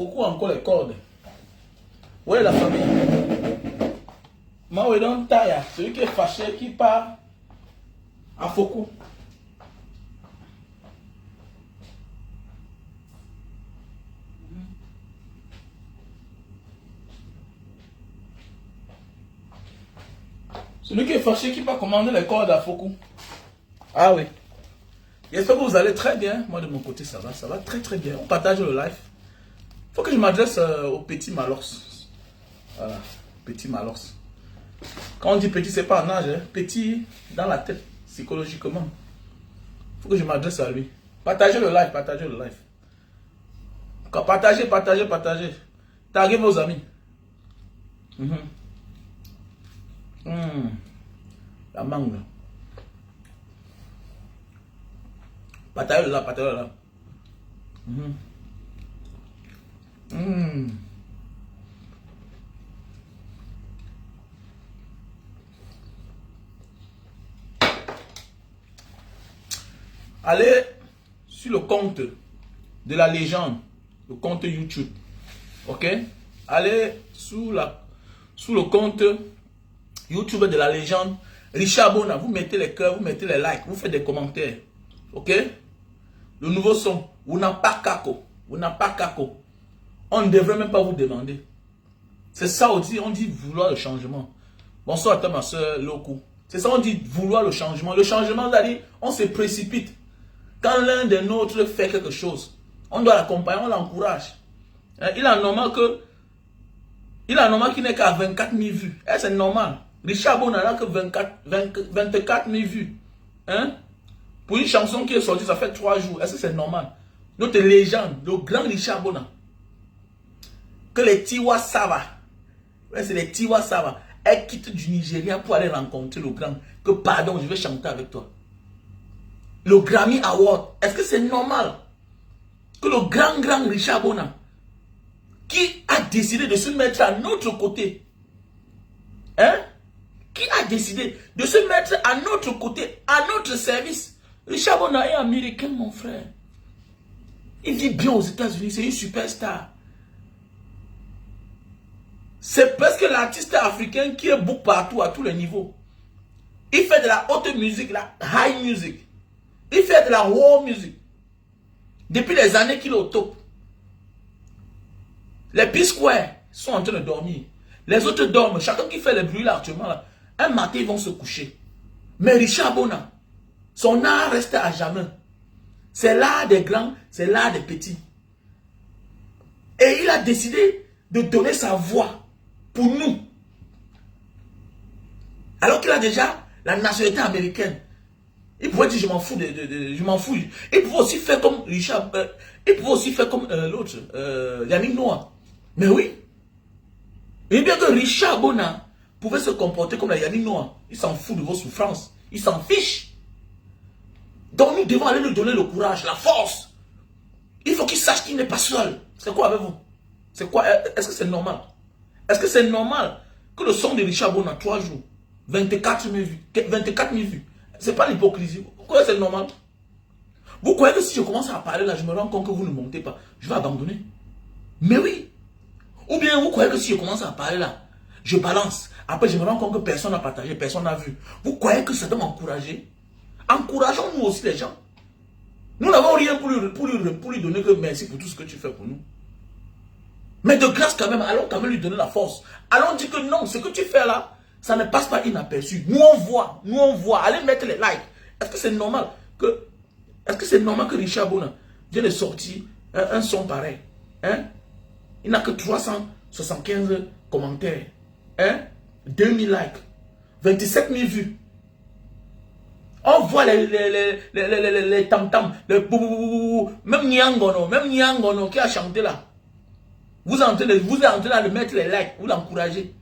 Foucault encore les cordes. Où est la famille? Maouedon Taya, celui qui est fâché, qui part à Foucault. Celui qui est fâché, qui part commander les cordes à Foucault. Ah oui. J'espère que vous allez très bien. Moi de mon côté, ça va très très bien. On partage le live. Il faut que je m'adresse au petit Malors. Voilà, petit Malors. Quand on dit petit, c'est pas en âge, hein. Petit dans la tête, psychologiquement. Il faut que je m'adresse à lui. Partagez le live, partagez le live. Partagez. Taguez vos amis. La mangue. Partagez-le là. Allez sur le compte de la légende, le compte YouTube. Ok? Allez sous le compte YouTube de la légende Richard Bona. Vous mettez les cœurs, vous mettez les likes, vous faites des commentaires. Ok? Le nouveau son, vous n'avez pas caco. On ne devrait même pas vous demander. C'est ça aussi, on dit vouloir le changement. Bonsoir à toi ma soeur Loku. C'est ça, on dit vouloir le changement. Le changement, c'est-à-dire, on se précipite. Quand l'un des nôtres fait quelque chose, on doit l'accompagner, on l'encourage. Il est normal qu'il n'ait qu'à 24 000 vues. C'est normal. Richard Bon n'a que 24 000 vues. Pour une chanson qui est sortie, ça fait 3 jours. Est-ce que c'est normal? Notre légende, le grand Richard Bona. Que les Tiwa Sava. C'est les Tiwa Sava. Elle quitte du Nigeria pour aller rencontrer le grand. Que pardon, je vais chanter avec toi. Le Grammy Award. Est-ce que c'est normal que le grand Richard Bona, qui a décidé de se mettre à notre côté, qui a décidé de se mettre à notre côté, à notre service. Richard Bona est américain, mon frère. Il vit bien aux États-Unis, c'est une superstar. C'est presque l'artiste africain qui est book partout, à tous les niveaux. Il fait de la haute musique, la high music. Il fait de la world music. Depuis les années qu'il est au top. Les P-Square sont en train de dormir. Les autres dorment. Chacun qui fait le bruit là actuellement, là, un matin ils vont se coucher. Mais Richard Bona, son art reste à jamais. C'est l'art des grands, c'est l'art des petits. Et il a décidé de donner sa voix pour nous. Alors qu'il a déjà la nationalité américaine. Il pouvait dire je m'en fous, je m'en fous. Il pouvait aussi faire comme Richard, il pouvait aussi faire comme l'autre, Yannick Noah. Mais oui. Et bien que Richard Bona pouvait se comporter comme la Yannick Noah. Il s'en fout de vos souffrances. Il s'en fiche. Donc nous devons aller lui donner le courage, la force. Il faut qu'il sache qu'il n'est pas seul. C'est quoi avec vous? C'est quoi? Est-ce que c'est normal? Est-ce que c'est normal que le son de Richard Bona, 3 jours, 24 000 vues, 24 000 vues? C'est pas l'hypocrisie. Vous croyez que c'est normal? Vous croyez que si je commence à parler là, je me rends compte que vous ne montez pas, je vais abandonner? Mais oui. Ou bien vous croyez que si je commence à parler là, je balance. Après je me rends compte que personne n'a partagé, personne n'a vu. Vous croyez que ça doit m'encourager? Encourageons-nous aussi les gens. Nous n'avons rien pour lui donner que merci pour tout ce que tu fais pour nous. Mais de grâce quand même, allons quand même lui donner la force. Allons dire que non, ce que tu fais là, ça ne passe pas inaperçu. Nous on voit. Allez mettre les likes. Est-ce que c'est normal que Richard Bona vienne de sortir un son pareil? Il n'a que 375 commentaires. 2000 likes. 27 000 vues. On voit les tam-tam, les boubou, même Nyangono qui a chanté là. Vous êtes en train de mettre les likes, vous l'encouragez.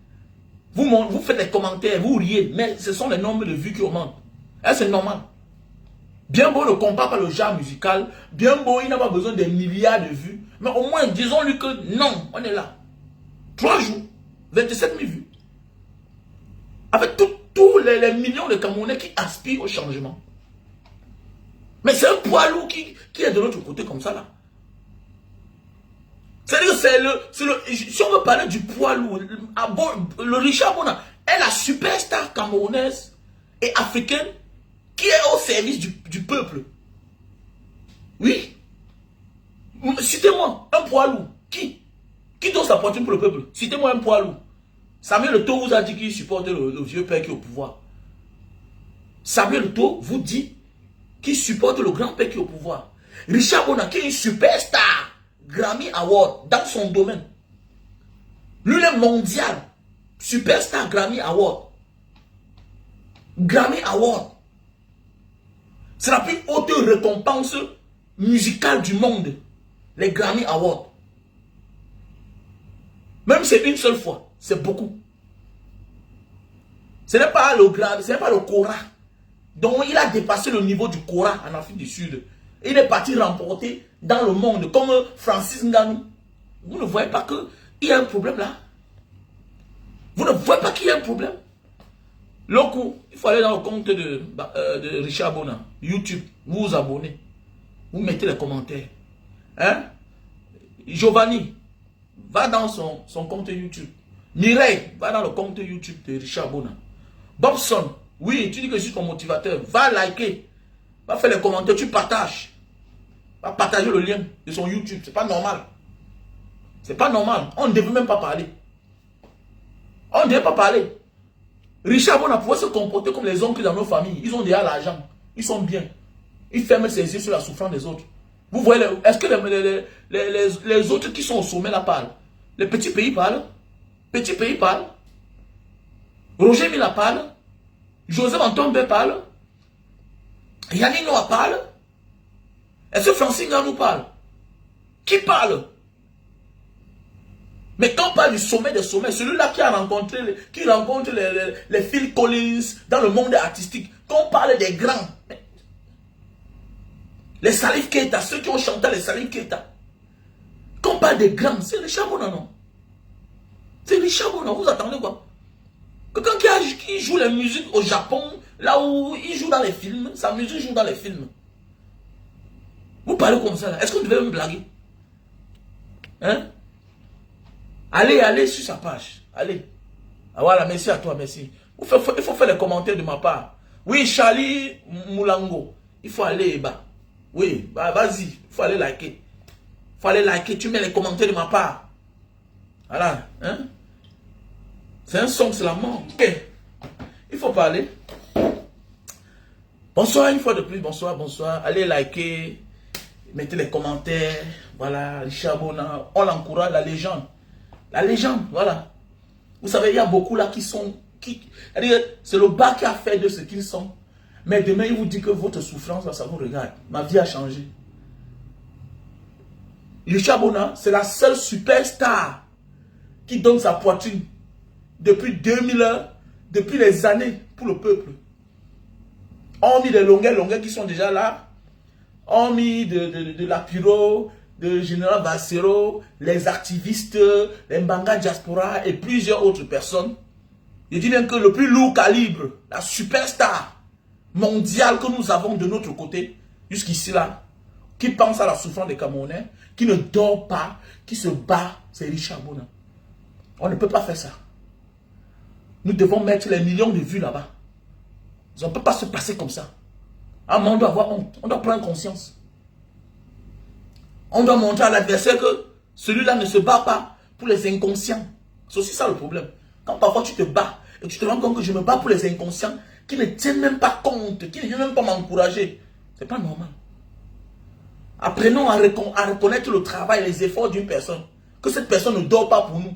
Vous faites des commentaires, vous riez, mais ce sont les nombres de vues qui augmentent. C'est normal. Bien beau ne compare pas le genre musical, bien beau il n'a pas besoin des milliards de vues, mais au moins disons-lui que non, on est là. 3 jours, 27 000 vues. Avec tous les millions de Camerounais qui aspirent au changement. Mais c'est un poids lourd qui est de l'autre côté comme ça là. C'est-à-dire que si on veut parler du poids lourd, le Richard Bona est la superstar camerounaise et africaine qui est au service du peuple. Oui. Citez-moi un poids lourd. Qui donne sa poitrine pour le peuple? Citez-moi un poids lourd. Samuel Eto'o vous a dit qu'il supporte le vieux père qui est au pouvoir. Samuel Eto'o vous dit qu'il supporte le grand père qui est au pouvoir. Richard Bona qui est une superstar Grammy Award dans son domaine. Lui est mondial. Superstar Grammy Award. Grammy Award. C'est la plus haute récompense musicale du monde. Les Grammy Awards. Même si c'est une seule fois, c'est beaucoup. Ce n'est pas le Kora. Donc il a dépassé le niveau du Kora en Afrique du Sud. Il est parti remporter dans le monde comme Francis Ngannou. Vous ne voyez pas qu'il y a un problème là? Vous ne voyez pas qu'il y a un problème? Loco, il faut aller dans le compte de Richard Bona, YouTube, vous vous abonnez, vous mettez les commentaires. Hein? Giovanni, va dans son compte YouTube. Mireille, va dans le compte YouTube de Richard Bona. Bobson, oui, tu dis que je suis ton motivateur, va liker, va faire les commentaires, tu partages. Va partager le lien de son YouTube, c'est pas normal. C'est pas normal, on ne devait même pas parler. On ne devait pas parler. Richard Bona pouvait se comporter comme les oncles dans nos familles. Ils ont déjà l'argent. Ils sont bien. Ils ferment ses yeux sur la souffrance des autres. Vous voyez, est-ce que les autres qui sont au sommet là parlent? Les petits pays parlent. Petits pays parlent. Roger Mila parle. Joseph Antombe parle. Yannick Noah parle. Est-ce que Francine Ganou parle? Qui parle? Mais quand on parle du sommet des sommets, celui-là qui rencontre les Phil Collins dans le monde artistique, quand on parle des grands, les Salif Keita, ceux qui ont chanté les Salif Keita, quand on parle des grands, c'est Richard Bona, non? C'est Richard Bona, vous attendez quoi? Quelqu'un qui joue la musique au Japon, là où il joue dans les films, sa musique joue dans les films. Vous parlez comme ça là, est-ce que vous devez me blaguer? Hein? Allez sur sa page. Allez. Ah voilà, merci à toi, merci. Il faut faire les commentaires de ma part. Oui, Charlie Moulango. Il faut aller bas. Oui, bah, vas-y. Il faut aller liker. Il faut aller liker. Tu mets les commentaires de ma part. Voilà. Hein? C'est un son, c'est la mort. Ok. Il faut parler. Bonsoir une fois de plus. Bonsoir, bonsoir. Allez liker. Mettez les commentaires. Voilà. Richard Bona. On l'encourage, la légende. La légende, voilà. Vous savez, il y a beaucoup là qui sont... C'est le bas qui a fait de ce qu'ils sont. Mais demain, il vous dit que votre souffrance, là, ça vous regarde. Ma vie a changé. Richard Bona, c'est la seule superstar qui donne sa poitrine depuis 2000 heures, depuis les années pour le peuple. On mis des longueurs qui sont déjà là. On mis de la pyro, de Général Bassero, les activistes, les Mbanga Diaspora et plusieurs autres personnes. Je dis bien que le plus lourd calibre, la superstar mondiale que nous avons de notre côté, jusqu'ici là, qui pense à la souffrance des Camerounais, qui ne dort pas, qui se bat, c'est Richard Bona. On ne peut pas faire ça. Nous devons mettre les millions de vues là-bas. On ne peut pas se passer comme ça. À un moment, on doit avoir honte, on doit prendre conscience. On doit montrer à l'adversaire que celui-là ne se bat pas pour les inconscients. C'est aussi ça le problème. Quand parfois tu te bats et tu te rends compte que je me bats pour les inconscients qui ne tiennent même pas compte, qui ne viennent même pas m'encourager. C'est pas normal. Apprenons à reconnaître le travail et les efforts d'une personne. Que cette personne ne dort pas pour nous.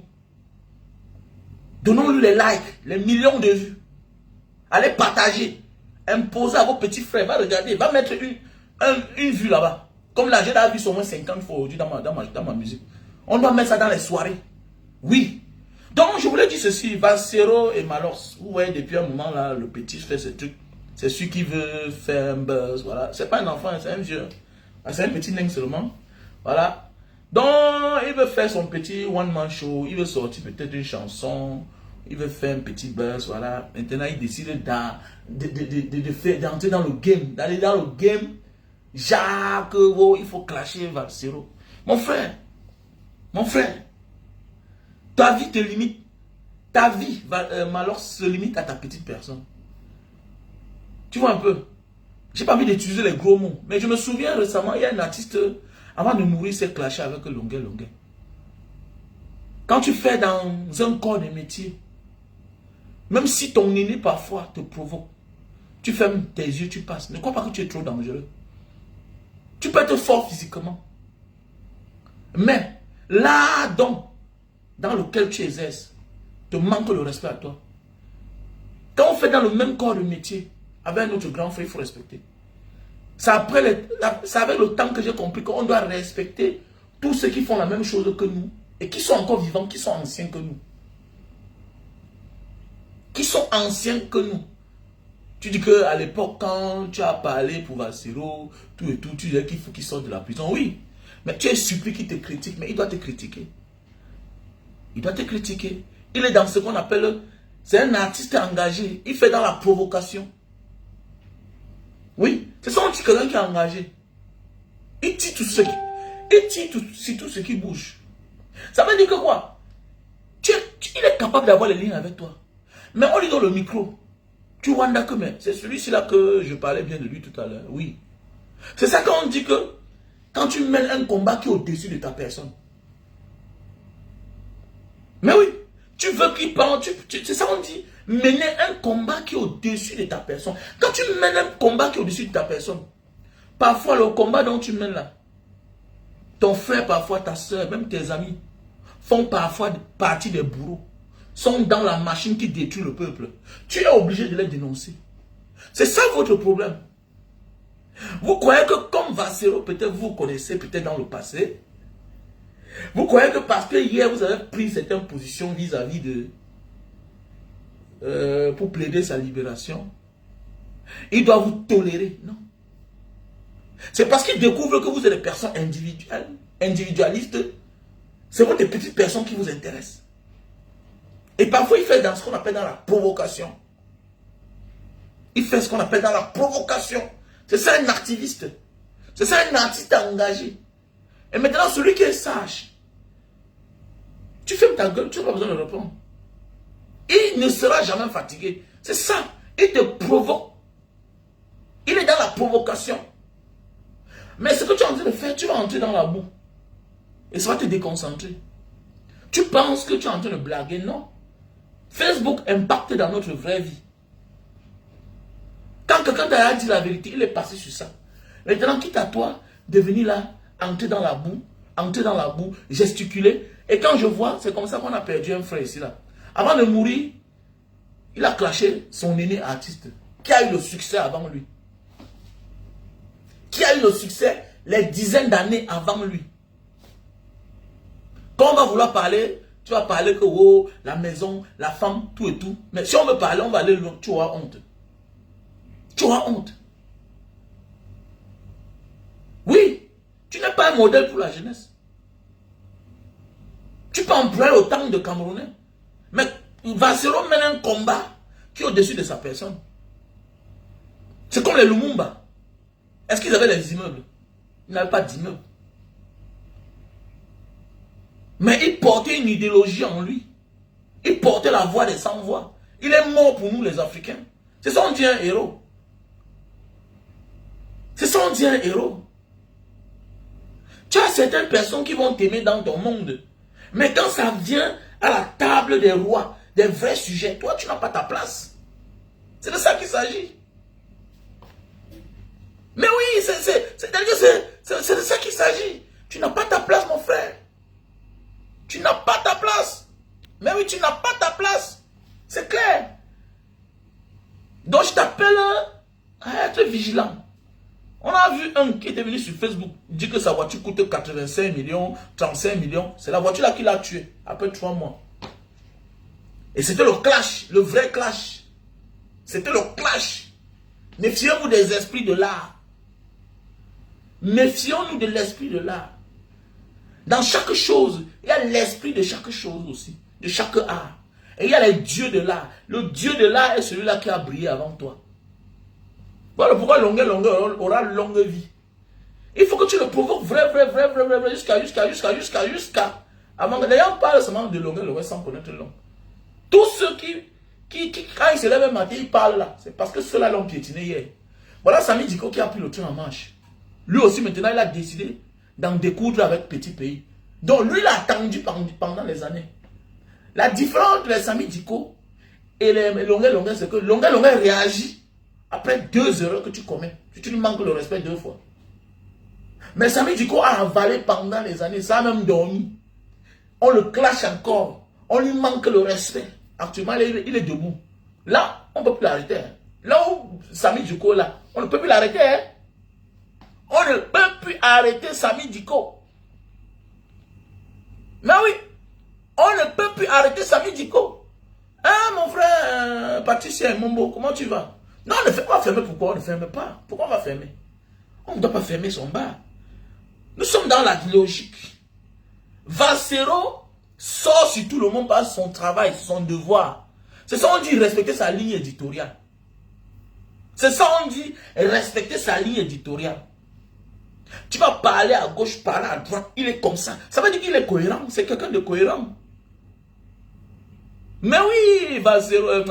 Donnons-lui les likes, les millions de vues. Allez partager. Imposez à vos petits frères. Va regarder, va mettre une vue là-bas. Comme là, j'ai vu au moins 50 fois aujourd'hui dans ma musique. On doit mettre ça dans les soirées. Oui. Donc, je voulais dire ceci. Vassero et Malos. Vous voyez, depuis un moment, là, le petit fait ce truc. C'est celui qui veut faire un buzz. Voilà. C'est pas un enfant, c'est un vieux. C'est un petit nain seulement. Voilà. Donc, il veut faire son petit one-man show. Il veut sortir peut-être une chanson. Il veut faire un petit buzz. Voilà. Maintenant, il décide d'entrer dans le game. D'aller dans le game. Jacques, oh, il faut clasher Valsero. Mon frère, Mon frère, ta vie te limite. Ta vie alors se limite à ta petite personne. Tu vois un peu? J'ai pas envie d'utiliser les gros mots. Mais je me souviens récemment, il y a un artiste, avant de mourir, s'est clashé avec Longuet. Quand tu fais dans un corps de métier, même si ton aîné parfois te provoque, tu fermes tes yeux, tu passes. Ne crois pas que tu es trop dangereux. Tu peux être fort physiquement. Mais là donc, dans lequel tu exerces, te manque le respect à toi. Quand on fait dans le même corps de métier, avec notre grand frère, il faut respecter. C'est avec le temps que j'ai compris qu'on doit respecter tous ceux qui font la même chose que nous et qui sont encore vivants, qui sont anciens que nous. Qui sont anciens que nous. Tu dis qu'à l'époque, quand tu as parlé pour Vassero, tout et tout, tu disais qu'il faut qu'il sorte de la prison. Oui, mais tu es surpris qu'il te critique, mais il doit te critiquer. Il doit te critiquer. Il est dans ce qu'on appelle, c'est un artiste engagé. Il fait dans la provocation. Oui, c'est ça, on dit quelqu'un qui est engagé. Il tire tout ce qui bouge. Ça veut dire que quoi? Il est capable d'avoir les liens avec toi. Mais on lui donne le micro. Tu vois, mais c'est celui-ci-là que je parlais bien de lui tout à l'heure. Oui. C'est ça qu'on dit que quand tu mènes un combat qui est au-dessus de ta personne. Mais oui, tu veux qu'il parle, c'est ça qu'on dit. Mener un combat qui est au-dessus de ta personne. Quand tu mènes un combat qui est au-dessus de ta personne, parfois le combat dont tu mènes là, ton frère, parfois ta soeur, même tes amis, font parfois partie des bourreaux, sont dans la machine qui détruit le peuple. Tu es obligé de les dénoncer. C'est ça votre problème. Vous croyez que comme Vassero, peut-être vous connaissez peut-être dans le passé, vous croyez que parce que hier vous avez pris certaines positions vis-à-vis de pour plaider sa libération, il doit vous tolérer. Non. C'est parce qu'il découvre que vous êtes des personnes individualistes. C'est votre petite personne qui vous intéresse. Et parfois il fait dans ce qu'on appelle dans la provocation. Il fait ce qu'on appelle dans la provocation. C'est ça un activiste. C'est ça un artiste engagé. Et maintenant celui qui est sage, tu fermes ta gueule, tu n'as pas besoin de répondre. Il ne sera jamais fatigué. C'est ça. Il te provoque. Il est dans la provocation. Mais ce que tu es en train de faire, tu vas entrer dans la boue. Et ça va te déconcentrer. Tu penses que tu es en train de blaguer? Non. Facebook impacte dans notre vraie vie. Quand quelqu'un t'a dit la vérité, il est passé sur ça. Maintenant, quitte à toi de venir là, entrer dans la boue, gesticuler. Et quand je vois, c'est comme ça qu'on a perdu un frère ici là. Avant de mourir, il a clashé son aîné artiste qui a eu le succès avant lui. Qui a eu le succès les dizaines d'années avant lui. Quand on va vouloir parler, tu vas parler que oh, la maison, la femme, tout et tout. Mais si on veut parler, on va aller loin. Tu auras honte. Tu auras honte. Oui, tu n'es pas un modèle pour la jeunesse. Tu peux employer autant de Camerounais. Mais Vassero mène un combat qui est au-dessus de sa personne. C'est comme les Lumumba. Est-ce qu'ils avaient les immeubles? Ils n'avaient pas d'immeubles. Mais il portait une idéologie en lui. Il portait la voix des sans-voix. Il est mort pour nous les Africains. C'est ça on dit un héros. C'est ça on dit un héros. Tu as certaines personnes qui vont t'aimer dans ton monde. Mais quand ça vient à la table des rois, des vrais sujets, toi tu n'as pas ta place. C'est de ça qu'il s'agit. Mais oui, c'est de ça qu'il s'agit. Tu n'as pas ta place, mon frère. Tu n'as pas ta place. Mais oui, tu n'as pas ta place. C'est clair. Donc je t'appelle à être vigilant. On a vu un qui était venu sur Facebook dire que sa voiture coûte 85 millions, 35 millions. C'est la voiture là qui l'a tué après 3 mois. Et c'était le clash, le vrai clash. C'était le clash. Méfiez-vous des esprits de l'art. Méfions-nous de l'esprit de l'art. Dans chaque chose, il y a l'esprit de chaque chose aussi, de chaque art. Et il y a les dieux de l'art. Le dieu de l'art est celui-là qui a brillé avant toi. Voilà pourquoi longueur aura longue vie. Il faut que tu le provoques vrai, jusqu'à D'ailleurs, on parle seulement de Longuet sans connaître Long. Tous ceux qui quand ils se lèvent un matin, ils parlent là. C'est parce que ceux-là l'ont piétiné hier. Voilà Samy Diko qui a pris le train en marche. Lui aussi, maintenant, il a décidé d'en découdre avec Petit Pays. Donc, lui, il a attendu pendant les années. La différence entre les Samy Diko et les Longuet, c'est que Longuet réagit après 2 erreurs que tu commets. Si tu lui manques le respect 2 fois. Mais Samy Diko a avalé pendant les années, ça a même dormi. On le clash encore. On lui manque le respect. Actuellement, il est debout. Là, on ne peut plus l'arrêter. Là où Samy Diko, là, on ne peut plus l'arrêter. Hein? On ne peut plus arrêter Samy Diko. Mais oui, on ne peut plus arrêter Samy Diko. Hein, mon frère, Patricia Mombo, comment tu vas? Non, on ne fait pas fermer. Pourquoi on ne ferme pas? Pourquoi on va fermer? On ne doit pas fermer son bar. Nous sommes dans la logique. Valsero sort sur tout le monde par son travail, son devoir. C'est ça on dit respecter sa ligne éditoriale. C'est ça on dit respecter sa ligne éditoriale. Tu vas parler à gauche, parler à droite, il est comme ça. Ça veut dire qu'il est cohérent, c'est quelqu'un de cohérent. Mais oui, Valsero,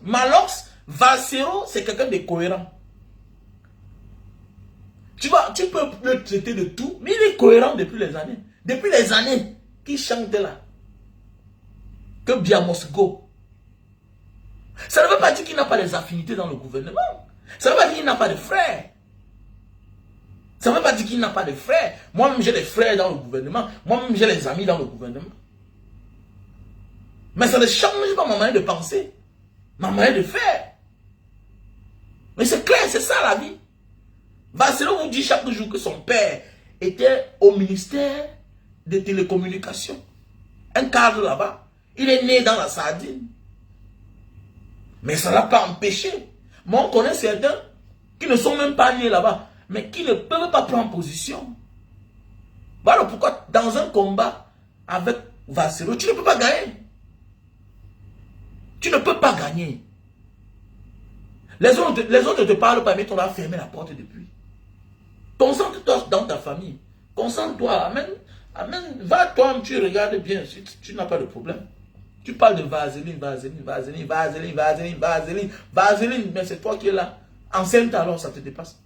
Malox, Valsero, c'est quelqu'un de cohérent. Tu peux le traiter de tout, mais il est cohérent depuis les années. Depuis les années qu'il chante là. Que Biamosgo. Ça ne veut pas dire qu'il n'a pas des affinités dans le gouvernement. Ça ne veut pas dire qu'il n'a pas de frères. Ça ne veut pas dire qu'il n'a pas de frères. Moi-même, j'ai des frères dans le gouvernement. Moi-même, j'ai des amis dans le gouvernement. Mais ça ne change pas ma manière de penser. Ma manière de faire. Mais c'est clair, c'est ça la vie. Valsero vous dit chaque jour que son père était au ministère des télécommunications. Un cadre là-bas. Il est né dans la sardine. Mais ça ne l'a pas empêché. Moi, on connaît certains qui ne sont même pas nés là-bas, mais qui ne peuvent pas prendre position. Voilà pourquoi dans un combat avec Valsero, tu ne peux pas gagner. Tu ne peux pas gagner. Les autres ne te parlent pas, mais tu as fermé la porte depuis. Concentre-toi dans ta famille. Concentre-toi. Amen. Amen. Va toi, tu regardes bien. Si tu n'as pas de problème. Tu parles de vaseline. Mais c'est toi qui es là. Enceinte alors, ça te dépasse.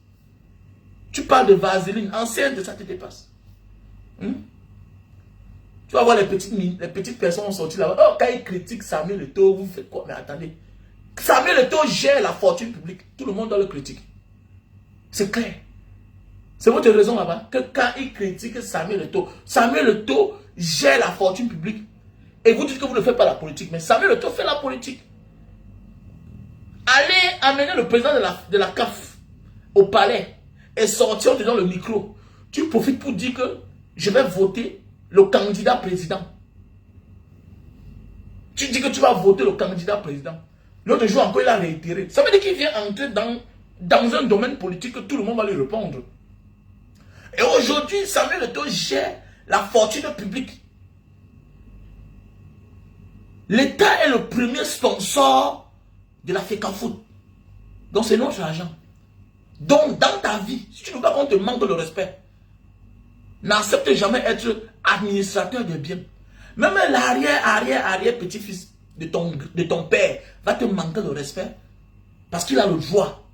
Tu parles de vaseline. Enceinte, ça te dépasse. Tu vas voir les petites personnes sorties là-bas. Oh, quand ils critiquent Samuel Eto'o, vous faites quoi? Mais attendez. Samuel Eto'o gère la fortune publique. Tout le monde doit le critiquer. C'est clair. C'est votre raison là-bas. Que quand ils critiquent Samuel Eto'o gère la fortune publique. Et vous dites que vous ne faites pas la politique. Mais Samuel Eto'o fait la politique. Allez amener le président de la CAF au palais et sortir dans le micro. Tu profites pour dire que je vais voter le candidat président. Tu dis que tu vas voter le candidat président. L'autre jour encore, il a réitéré. Ça veut dire qu'il vient entrer dans un domaine politique que tout le monde va lui répondre. Et aujourd'hui, Samuel Eto'o gère la fortune publique. L'État est le premier sponsor de la FECAFOOT. Donc c'est notre argent. Donc dans ta vie, si tu ne veux pas qu'on te manque le respect, n'accepte jamais être administrateur de biens. Même l'arrière petit-fils de ton père va te manquer de respect parce qu'il a le droit.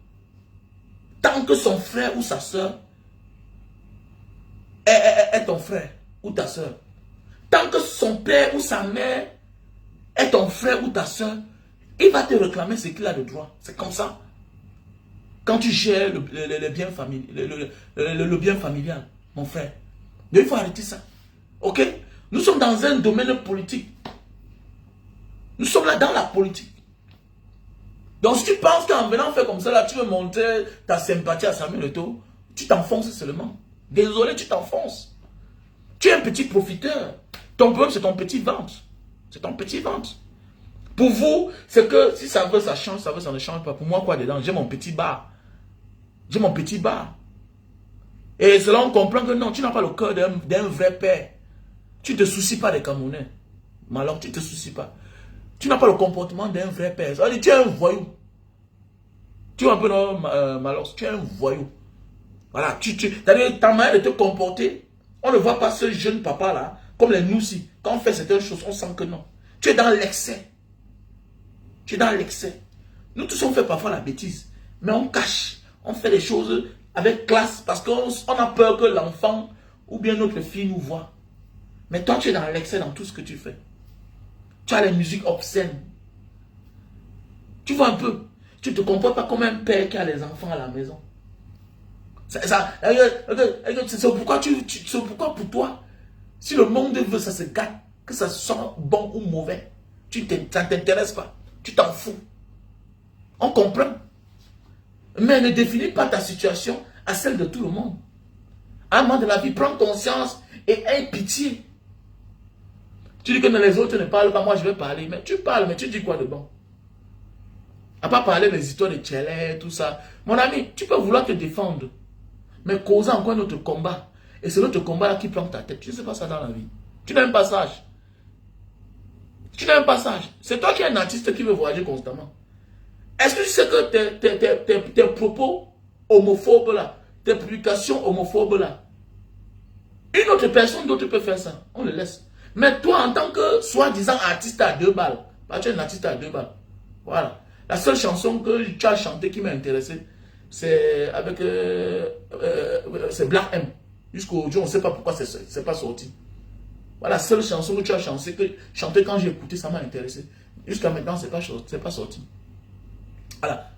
Tant que son frère ou sa soeur est ton frère ou ta soeur, tant que son père ou sa mère est ton frère ou ta soeur, il va te réclamer ce qu'il a de droit. C'est comme ça. Quand tu gères le bien familial, mon frère. Mais il faut arrêter ça. Ok? Nous sommes dans un domaine politique. Nous sommes là dans la politique. Donc si tu penses qu'en venant faire comme ça, là, tu veux montrer ta sympathie à Samuel Eto'o, tu t'enfonces seulement. Désolé, tu t'enfonces. Tu es un petit profiteur. Ton problème, c'est ton petit ventre. C'est ton petit ventre. Pour vous, c'est que si ça veut, ça change, ça veut, ça ne change pas. Pour moi, quoi dedans? J'ai mon petit bar. J'ai mon petit bar. Et cela, on comprend que non, tu n'as pas le cœur d'un vrai père. Tu ne te soucies pas des Camerounais. Mais alors, tu ne te soucies pas. Tu n'as pas le comportement d'un vrai père. Ça veut dire, tu es un voyou. Tu vois un peu, non, Malox, tu es un voyou. Voilà, ta manière de te comporter, on ne voit pas ce jeune papa là Comme les Noussi. Quand on fait certaines choses, on sent que non. Tu es dans l'excès. Tu es dans l'excès. Nous tous, on fait parfois la bêtise. Mais on cache. On fait des choses avec classe parce qu'on a peur que l'enfant ou bien notre fille nous voit. Mais toi, tu es dans l'excès dans tout ce que tu fais. Tu as les musiques obscènes. Tu vois un peu. Tu ne te comportes pas comme un père qui a les enfants à la maison. C'est pourquoi, c'est pourquoi pour toi, si le monde veut, ça se gâte, que ça soit bon ou mauvais, ça ne t'intéresse pas. Tu t'en fous. On comprend. Mais ne définis pas ta situation à celle de tout le monde. À un moment de la vie, prends conscience et aie pitié. Tu dis que les autres ne parlent pas, moi je vais parler. Mais tu parles, mais tu dis quoi de bon? À part parler des histoires de Tchélé, tout ça. Mon ami, tu peux vouloir te défendre. Mais causer encore notre combat. Et c'est notre combat là qui prend ta tête. Tu ne sais pas ça dans la vie. Tu n'as un passage. Tu n'as un passage. C'est toi qui es un artiste qui veut voyager constamment. Est-ce que tu sais que tes propos homophobes là, tes publications homophobes là, une autre personne d'autre peut faire ça. On le laisse. Mais toi, en tant que soi-disant artiste à 2 balles, bah, tu es un artiste à 2 balles. Voilà. La seule chanson que tu as chantée qui m'a intéressé, c'est avec c'est Black M. Jusqu'aujourd'hui, on ne sait pas pourquoi c'est pas sorti. Voilà, la seule chanson que tu as chantée quand j'ai écouté, ça m'a intéressé. Jusqu'à maintenant, c'est pas sorti. Voilà.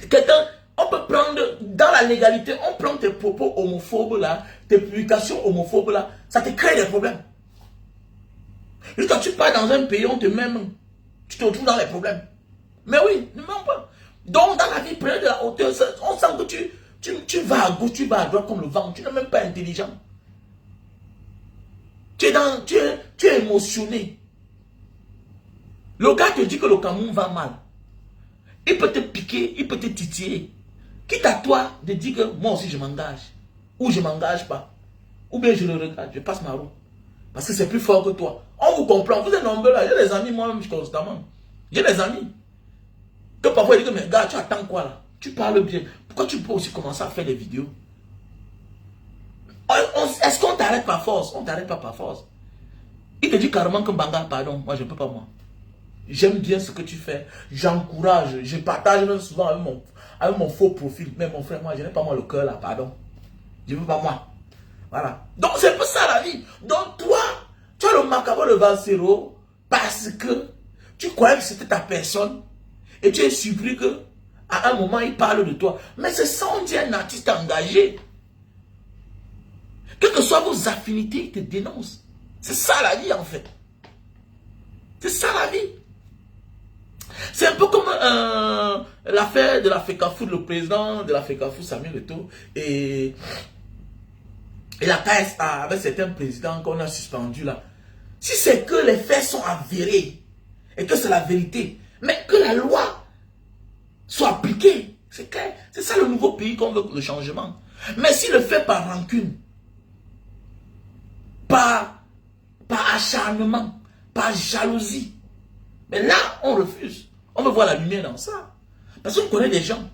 Quelqu'un, on peut prendre, dans la légalité, on prend tes propos homophobes là, tes publications homophobes là, ça te crée des problèmes. Jusqu'à tu pars dans un pays, on te met, tu te retrouves dans les problèmes. Mais oui, ne mens pas. Donc, dans la vie, prenez de la hauteur. On sent que tu vas à gauche, tu vas à droite comme le vent. Tu n'es même pas intelligent. Tu es émotionné. Le gars te dit que le Cameroun va mal. Il peut te piquer, il peut te titiller. Quitte à toi de dire que moi aussi je m'engage. Ou je ne m'engage pas. Ou bien je le regarde, je passe ma roue. Parce que c'est plus fort que toi. On vous comprend. Vous êtes nombreux là. J'ai des amis moi-même constamment. J'ai des amis. Que parfois il dit que mais gars, tu attends quoi là? Tu parles bien. Pourquoi tu peux aussi commencer à faire des vidéos? Est-ce qu'on t'arrête par force? On t'arrête pas par force. Il te dit carrément que Banga, pardon, moi je ne peux pas moi. J'aime bien ce que tu fais. J'encourage. Je partage même souvent avec mon faux profil. Mais mon frère, moi je n'ai pas moi le cœur là, pardon. Je ne veux pas moi. Voilà. Donc c'est un peu ça la vie. Donc toi, tu as le macabre de Vancero parce que tu croyais que c'était ta personne. Et tu es surpris que à un moment, il parle de toi. Mais c'est ça, on dit un artiste engagé. Quelles que soient vos affinités, il te dénonce. C'est ça la vie, en fait. C'est ça la vie. C'est un peu comme l'affaire de la FECAFOOT, le président de la FECAFOOT, Samuel Eto'o, et la KSA, avec certains présidents qu'on a suspendus là. Si c'est que les faits sont avérés, et que c'est la vérité, mais que la loi soit appliquée, c'est clair. C'est ça le nouveau pays qu'on veut, le changement. Mais s'il le fait par rancune, par acharnement, par jalousie, mais là, on refuse. On veut voir la lumière dans ça. Parce qu'on connaît des gens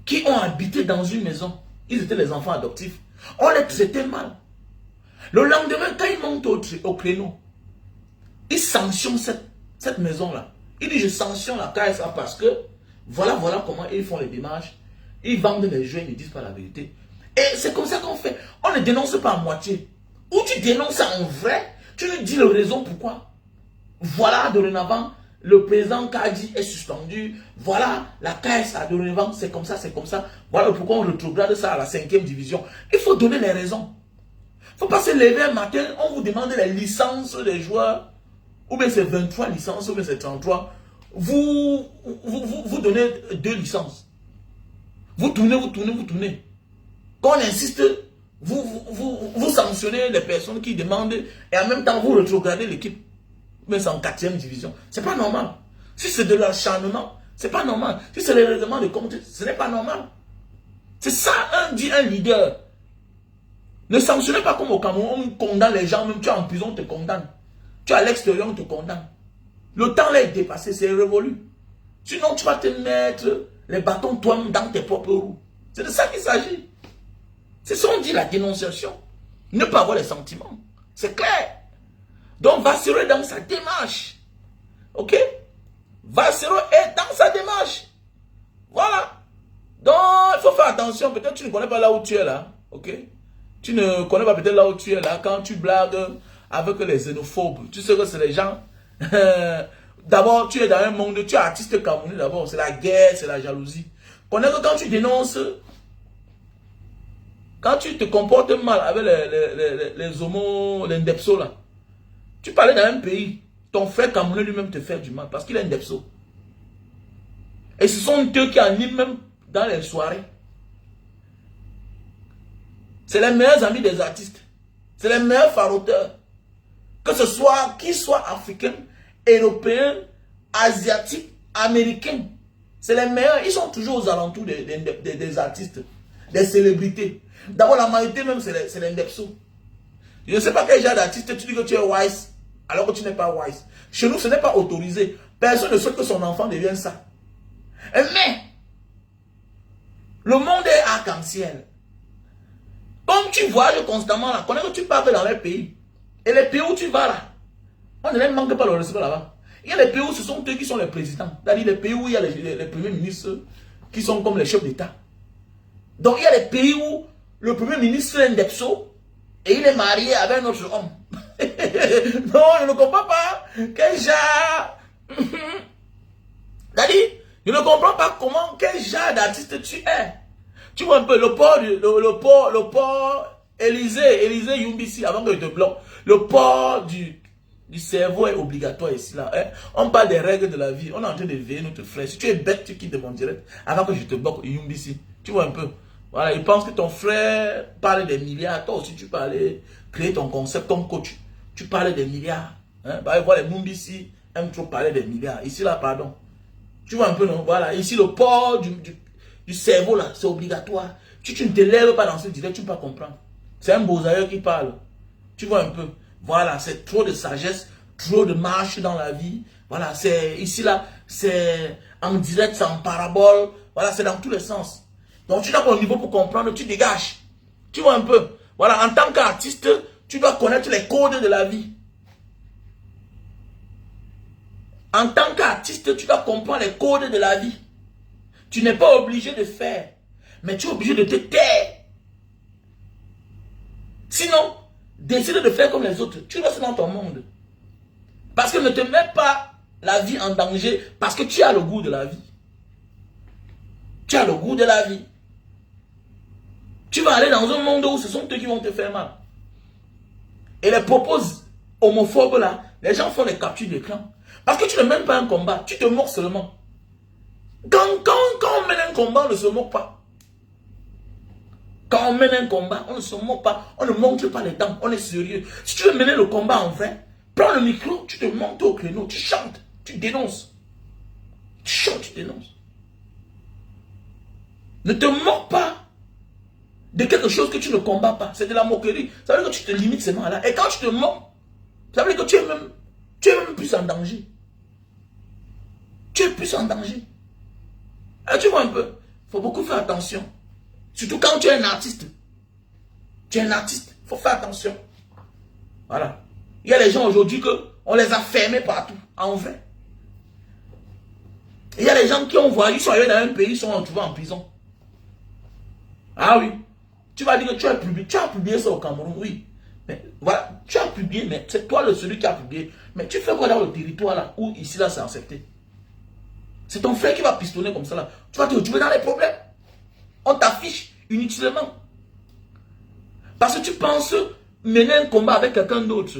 qui ont habité dans une maison. Ils étaient les enfants adoptifs. On les traitait mal. Le lendemain, quand ils montent au créneau, ils sanctionnent cette maison-là. Ils disent, je sanctionne la KSA parce que voilà comment ils font les démarches. Ils vendent les jeux, ils ne disent pas la vérité. Et c'est comme ça qu'on fait. On ne dénonce pas à moitié. Ou tu dénonces en vrai, tu nous dis la raison pourquoi. Voilà, dorénavant, le président Kadi est suspendu. Voilà, la KSA dorénavant, c'est comme ça, c'est comme ça. Voilà pourquoi on rétrograde ça à la 5e division. Il faut donner les raisons. Il ne faut pas se lever un matin, on vous demande les licences des joueurs. Ou bien c'est 23 licences, ou bien c'est 33. Vous donnez 2 licences. Vous tournez. Quand on insiste, vous sanctionnez les personnes qui demandent et en même temps vous rétrogradez l'équipe. Mais c'est en 4e division. C'est pas normal. Si c'est de l'acharnement, c'est pas normal. Si c'est le règlement de compte, ce n'est pas normal. C'est ça, un leader. Ne sanctionnez pas comme au Cameroun, on condamne les gens, même tu es en prison, on te condamne. Tu es à l'extérieur, on te condamne. Le temps là est dépassé, c'est révolu. Sinon, tu vas te mettre les bâtons toi-même dans tes propres roues. C'est de ça qu'il s'agit. C'est ça qu'on dit la dénonciation. Ne pas avoir les sentiments. C'est clair. Donc, Vassero est dans sa démarche. Ok? Vassero est dans sa démarche. Voilà. Donc, il faut faire attention. Peut-être que tu ne connais pas là où tu es là. Ok? Tu ne connais pas peut-être là où tu es là. Quand tu blagues avec les xénophobes, tu sais que c'est les gens. D'abord, tu es dans un monde, tu es artiste camerounais d'abord. C'est la guerre, c'est la jalousie. Connais que quand tu dénonces, quand tu te comportes mal avec les homos, les ndepso là, tu parlais dans un pays, ton frère camerounais lui-même te fait du mal parce qu'il est ndepso. Et ce sont eux qui animent même dans les soirées. C'est les meilleurs amis des artistes. C'est les meilleurs faroteurs. Que ce soit, qu'ils soient africains, européens, asiatiques, américains. C'est les meilleurs. Ils sont toujours aux alentours des artistes, des célébrités. D'abord, la majorité même, c'est les ndepso. Je ne sais pas quel genre d'artiste tu dis que tu es wise, alors que tu n'es pas wise. Chez nous, ce n'est pas autorisé. Personne ne souhaite que son enfant devienne ça. Mais, le monde est arc-en-ciel. Comme tu voyages constamment là, connais que tu parles dans les pays. Et les pays où tu vas là, on ne manque pas le respect là-bas. Il y a les pays où ce sont eux qui sont les présidents. C'est-à-dire les pays où il y a les premiers ministres qui sont comme les chefs d'État. Donc il y a les pays où le premier ministre est ndepso et il est marié avec un autre homme. Non, je ne comprends pas. Quel genre. C'est-à-dire, je ne comprends pas comment, quel genre d'artiste tu es. Tu vois un peu le port Élysée Yumbisi, avant que je te bloque. Le port du cerveau est obligatoire ici là. Hein? On parle des règles de la vie. On est en train de veiller notre frère. Si tu es bête, tu quittes mon direct avant que je te bloque Yumbisi. Tu vois un peu. Voilà, il pense que ton frère parle des milliards. Toi aussi, tu parlais, créer ton concept comme coach. Tu parlais des milliards. Hein? Bah, voilà, les Yumbisi aiment trop parler des milliards. Ici là, pardon. Tu vois un peu, non? Voilà, ici le port du cerveau là, c'est obligatoire. Si tu ne te lèves pas dans ce direct, tu ne peux pas comprendre. C'est un beau-ailleurs qui parle. Tu vois un peu. Voilà, c'est trop de sagesse, trop de marche dans la vie. Voilà, c'est ici là, c'est en direct, c'est en parabole. Voilà, c'est dans tous les sens. Donc tu n'as pas le niveau pour comprendre, tu dégages. Tu vois un peu. Voilà, en tant qu'artiste, tu dois connaître les codes de la vie. En tant qu'artiste, tu dois comprendre les codes de la vie. Tu n'es pas obligé de faire, mais tu es obligé de te taire. Sinon, décide de faire comme les autres. Tu restes dans ton monde. Parce que ne te mets pas la vie en danger parce que tu as le goût de la vie. Tu as le goût de la vie. Tu vas aller dans un monde où ce sont eux qui vont te faire mal. Et les propos homophobes là, les gens font les captures d'écran. Parce que tu ne mènes pas un combat, tu te moques seulement. Quand on mène un combat, on ne se moque pas. Quand on mène un combat, on ne se moque pas. On ne montre pas les dents, on est sérieux. Si tu veux mener le combat en vrai, prends le micro, tu te montes au créneau, tu chantes, tu dénonces. Tu chantes, tu dénonces. Ne te moque pas de quelque chose que tu ne combats pas. C'est de la moquerie. Ça veut dire que tu te limites seulement là. Et quand tu te moques, ça veut dire que tu es même plus en danger. Tu es plus en danger. Et tu vois un peu, il faut beaucoup faire attention. Surtout quand tu es un artiste. Tu es un artiste, il faut faire attention. Voilà. Il y a des gens aujourd'hui qu'on les a fermés partout, en vrai. Il y a des gens qui ont voyagé, ils sont allés dans un pays, ils sont retrouvés en prison. Ah oui. Tu vas dire que tu as publié ça au Cameroun, oui. Mais voilà, tu as publié, mais c'est toi celui qui a publié. Mais tu fais quoi dans le territoire là, où ici là c'est accepté? C'est ton frère qui va pistonner comme ça là. Tu vas te retrouver dans les problèmes. On t'affiche inutilement. Parce que tu penses mener un combat avec quelqu'un d'autre.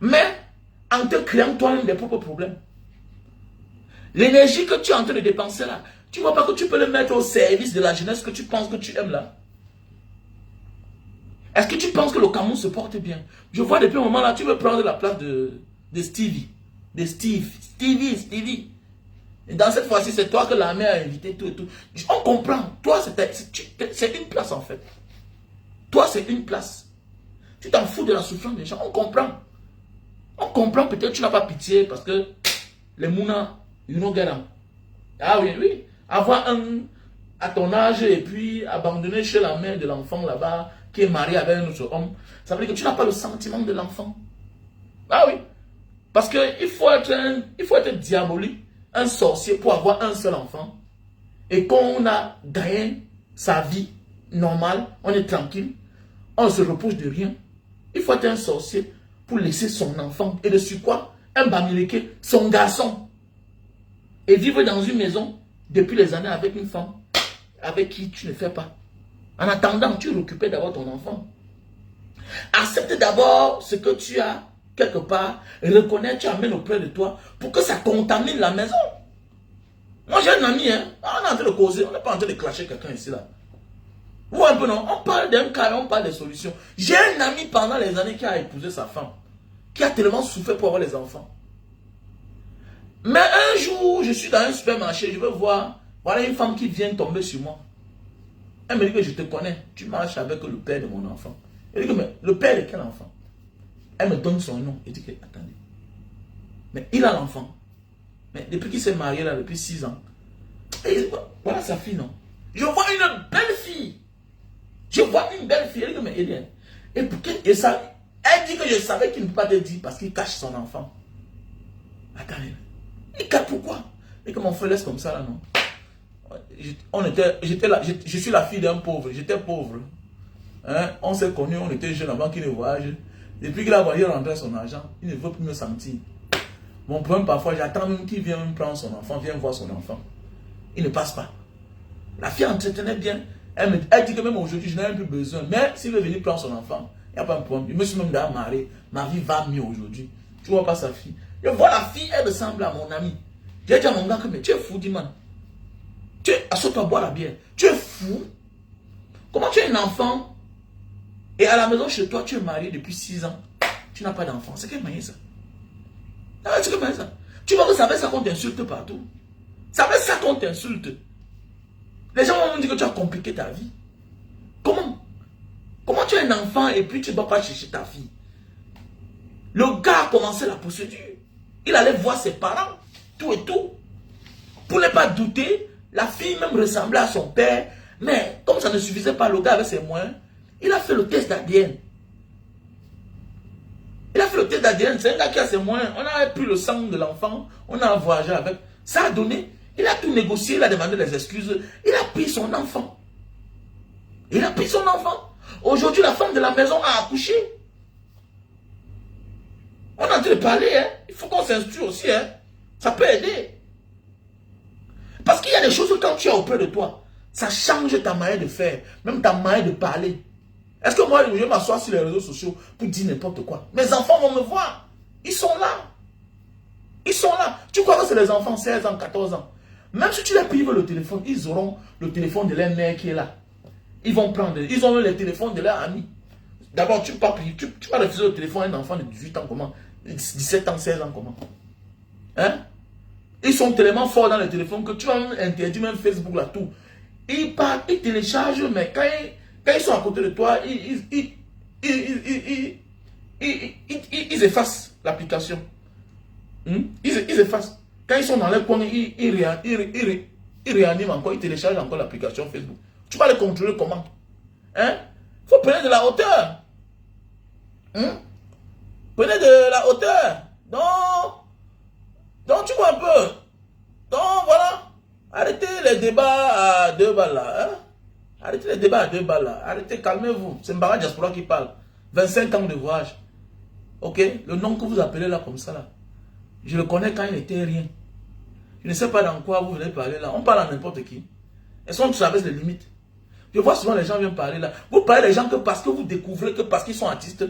Mais en te créant toi-même des propres problèmes. L'énergie que tu es en train de dépenser là, tu ne vois pas que tu peux le mettre au service de la jeunesse que tu penses que tu aimes là. Est-ce que tu penses que le Cameroun se porte bien? Je vois depuis un moment là, tu veux prendre la place de Stevie. De Stevie. Et dans cette fois-ci, c'est toi que l'armée a invité, tout et tout. On comprend. Toi, c'est une place en fait. Toi, c'est une place. Tu t'en fous de la souffrance des gens. On comprend. On comprend. Peut-être que tu n'as pas pitié parce que les Mouna, you know get them. Ah oui, oui. Avoir un à ton âge et puis abandonner chez la mère de l'enfant là-bas, qui est marié avec un autre homme, ça veut dire que tu n'as pas le sentiment de l'enfant. Ah oui. Parce qu'il faut être diabolique, un sorcier pour avoir un seul enfant. Et quand on a gagné sa vie normale, on est tranquille, on se repose de rien. Il faut être un sorcier pour laisser son enfant. Et dessus quoi? Un bamileke, son garçon. Et vivre dans une maison depuis les années avec une femme avec qui tu ne fais pas. En attendant, tu récupères d'abord ton enfant. Accepte d'abord ce que tu as quelque part. Reconnais, tu amènes auprès de toi pour que ça contamine la maison. Moi j'ai un ami, hein, on est en train de causer, on n'est pas en train de clasher quelqu'un ici là. Ou un peu non, on parle d'un cas, on parle des solutions. J'ai un ami pendant les années qui a épousé sa femme, qui a tellement souffert pour avoir les enfants. Mais un jour, je suis dans un supermarché, je veux voir, voilà une femme qui vient tomber sur moi. Elle me dit que je te connais, tu marches avec le père de mon enfant. Elle dit que mais le père de quel enfant? Elle me donne son nom. Elle dit que, attendez, mais il a l'enfant. Mais depuis qu'il s'est marié là, depuis 6 ans, et voilà sa fille, non? Je vois une belle fille. Je vois une belle fille. Elle dit que, mais Edien, et ça, elle dit que je savais qu'il ne peut pas te dire parce qu'il cache son enfant. Attendez, il cache pourquoi? Et que mon frère laisse comme ça là, non? J'étais là, je suis la fille d'un pauvre, j'étais pauvre. Hein? On s'est connus, on était jeunes avant qu'il ne voyage. Depuis qu'il a voyagé rentrer son argent, il ne veut plus me sentir. Mon problème parfois, j'attends même qu'il vienne me prendre son enfant, vienne voir son enfant. Il ne passe pas. La fille entretenait bien. Elle dit que même aujourd'hui, je n'ai même plus besoin. Mais s'il veut venir prendre son enfant, il n'y a pas de problème. Je me suis même déjà marié. Ma vie va mieux aujourd'hui. Tu vois pas sa fille. Je vois la fille, elle ressemble à mon ami. J'ai dit à mon gars que mais tu es fou, dis-moi. Tu es, assure-toi boire la bière. Tu es fou. Comment tu es un enfant et à la maison chez toi, tu es marié depuis 6 ans. Tu n'as pas d'enfant. C'est quelle manière ça? Ah, c'est quelle manière ça? Tu vois que ça fait ça qu'on t'insulte partout. Ça fait ça qu'on t'insulte. Les gens vont me dire que tu as compliqué ta vie. Comment? Comment tu es un enfant et puis tu ne vas pas chercher ta fille? Le gars a commencé la procédure. Il allait voir ses parents, tout et tout. Pour ne pas douter, la fille même ressemblait à son père. Mais comme ça ne suffisait pas, le gars avait ses moyens. Il a fait le test d'ADN. Il a fait le test d'ADN. C'est un gars qui a ses moyens. On a pris le sang de l'enfant. On a voyagé avec. Ça a donné. Il a tout négocié. Il a demandé des excuses. Il a pris son enfant. Il a pris son enfant. Aujourd'hui, la femme de la maison a accouché. On est en train de parler. Hein. Il faut qu'on s'instruise aussi. Hein. Ça peut aider. Parce qu'il y a des choses quand tu es auprès de toi. Ça change ta manière de faire. Même ta manière de parler. Est-ce que moi, je vais m'asseoir sur les réseaux sociaux pour dire n'importe quoi? Mes enfants vont me voir. Ils sont là. Ils sont là. Tu crois que c'est les enfants 16 ans, 14 ans? Même si tu les prives le téléphone, ils auront le téléphone de leur mère qui est là. Ils vont prendre, ils ont les téléphones de leurs amis. D'abord, tu vas refuser le téléphone à un enfant de 18 ans, comment? 17 ans, 16 ans, comment? Hein? Ils sont tellement forts dans le téléphone que tu vas même interdire même Facebook là, tout. Ils partent, ils téléchargent, mais quand ils sont à côté de toi, ils effacent l'application. Ils effacent. Quand ils sont dans leur coin, ils réaniment encore, ils téléchargent encore l'application Facebook. Tu vas les contrôler comment? Hein? Il faut prendre de la hauteur. Prenez de la hauteur. Donc tu vois un peu. Donc voilà. Arrêtez les débats à 2 balles là. Hein? Arrêtez les débats à 2 balles là. Arrêtez, calmez-vous. C'est Mbara Diaspora qui parle. 25 ans de voyage. Ok? Le nom que vous appelez là comme ça là. Je le connais quand il n'était rien. Je ne sais pas dans quoi vous venez parler là. On parle à n'importe qui. Elles sont tous avec les limites. Je vois souvent les gens viennent parler là. Vous parlez des gens que parce que vous découvrez que parce qu'ils sont artistes.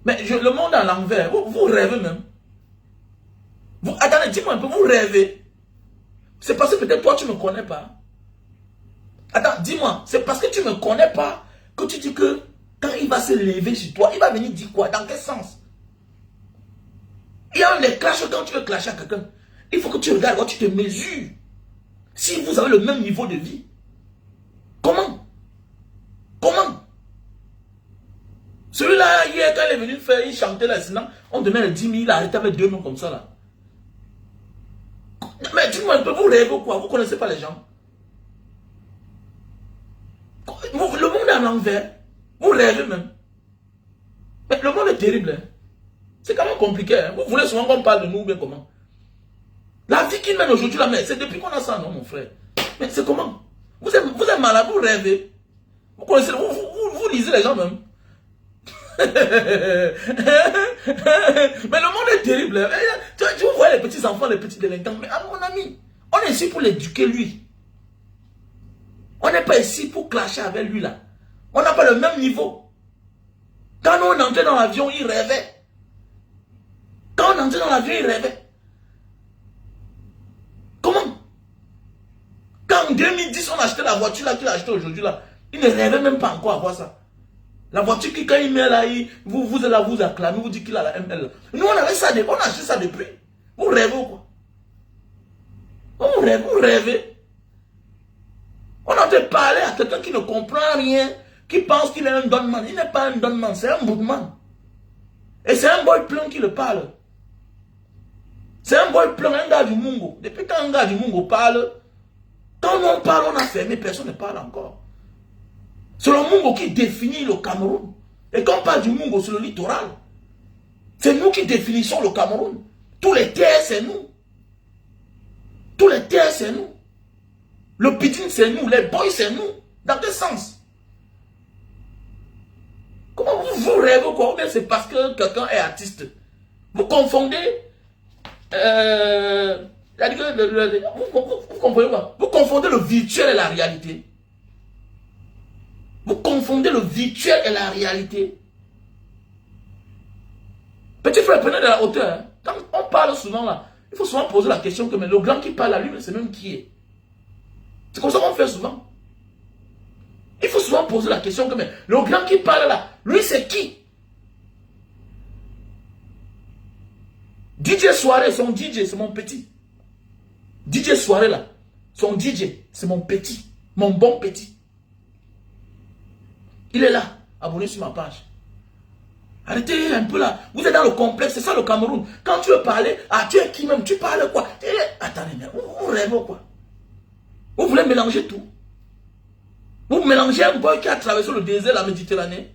Mais le monde à l'envers. Vous rêvez même. Attendez, dis-moi un peu, vous rêvez. C'est parce que peut-être toi tu ne me connais pas. Attends, dis-moi, c'est parce que tu ne me connais pas que tu dis que quand il va se lever sur toi, il va venir dire quoi? Dans quel sens? Il y a des clashs quand tu veux clasher à quelqu'un. Il faut que tu regardes, quand tu te mesures. Si vous avez le même niveau de vie. Comment? Comment? Celui-là, hier, quand il est venu faire, il chantait là, sinon, on donnait les 10 000, il a arrêté avec 2 noms comme ça là. Mais dis-moi un peu, vous rêvez quoi? Vous ne connaissez pas les gens. Le monde est à l'envers. Vous rêvez même. Mais le monde est terrible. Hein. C'est quand même compliqué. Hein. Vous voulez souvent qu'on parle de nous ou bien comment? La vie qu'il mène aujourd'hui, c'est depuis qu'on a ça, non, mon frère? Mais c'est comment? Vous êtes malade, vous rêvez. Vous connaissez, vous lisez les gens même. Mais le monde est terrible. Hein. Tu vois les petits enfants, les petits délinquants. Mais à mon ami, on est ici pour l'éduquer, lui. On n'est pas ici pour clasher avec lui, là. On n'a pas le même niveau. Quand on entrait dans l'avion, il rêvait. Quand on entrait dans l'avion, il rêvait. Comment? Quand en 2010, on achetait la voiture là qu'il a acheté aujourd'hui là, il ne rêvait même pas encore à voir ça. La voiture qui, quand il met là, vous là, vous acclamez, vous dites qu'il a la ML. Nous, on avait ça, on a acheté ça depuis. Vous rêvez ou quoi? Vous rêvez. On a de parler à quelqu'un qui ne comprend rien, qui pense qu'il est un donman. Il n'est pas un donman, c'est un boudman. Et c'est un boy plein qui le parle. C'est un boy plein, un gars du Mungo. Depuis quand un gars du Mungo parle, quand on parle, on a fermé, personne ne parle encore. C'est le Mungo qui définit le Cameroun. Et quand on parle du Mungo, c'est le littoral. C'est nous qui définissons le Cameroun. Tous les terres, c'est nous. Tous les terres, c'est nous. Le pigeon, c'est nous. Les boys, c'est nous. Dans quel sens? Comment vous rêvez quoi? C'est parce que quelqu'un est artiste. Vous confondez... vous comprenez pas? Vous confondez le virtuel et la réalité. Vous confondez le virtuel et la réalité. Petit frère, prenez de la hauteur. Hein. Quand on parle souvent là, il faut souvent poser la question que mais le grand qui parle à lui, c'est même qui est. C'est comme ça qu'on fait souvent. Il faut souvent poser la question que mais le grand qui parle là, lui c'est qui? DJ Soirée, son DJ, c'est mon petit. DJ Soirée là, son DJ, c'est mon petit. Mon bon petit. Il est là, abonné sur ma page. Arrêtez un peu là. Vous êtes dans le complexe, c'est ça le Cameroun. Quand tu veux parler, tu es qui même? Tu parles quoi? Attendez, mais vous rêvez quoi? Vous voulez mélanger tout? Vous mélangez un boy qui a traversé le désert, la Méditerranée,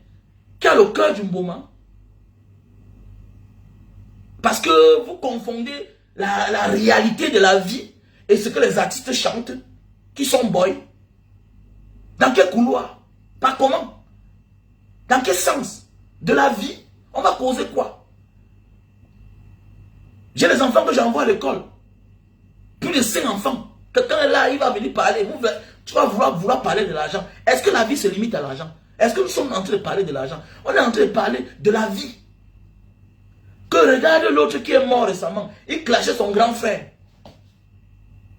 qui a le cœur du Mboma. Parce que vous confondez la réalité de la vie et ce que les artistes chantent, qui sont boys. Dans quel couloir? Par comment? Dans quel sens? De la vie, on va causer quoi? J'ai des enfants que j'envoie à l'école. Plus de 5 enfants. Quelqu'un est là, il va venir parler. Tu vas vouloir parler de l'argent. Est-ce que la vie se limite à l'argent? Est-ce que nous sommes en train de parler de l'argent? On est en train de parler de la vie. Que regarde l'autre qui est mort récemment. Il clashait son grand frère.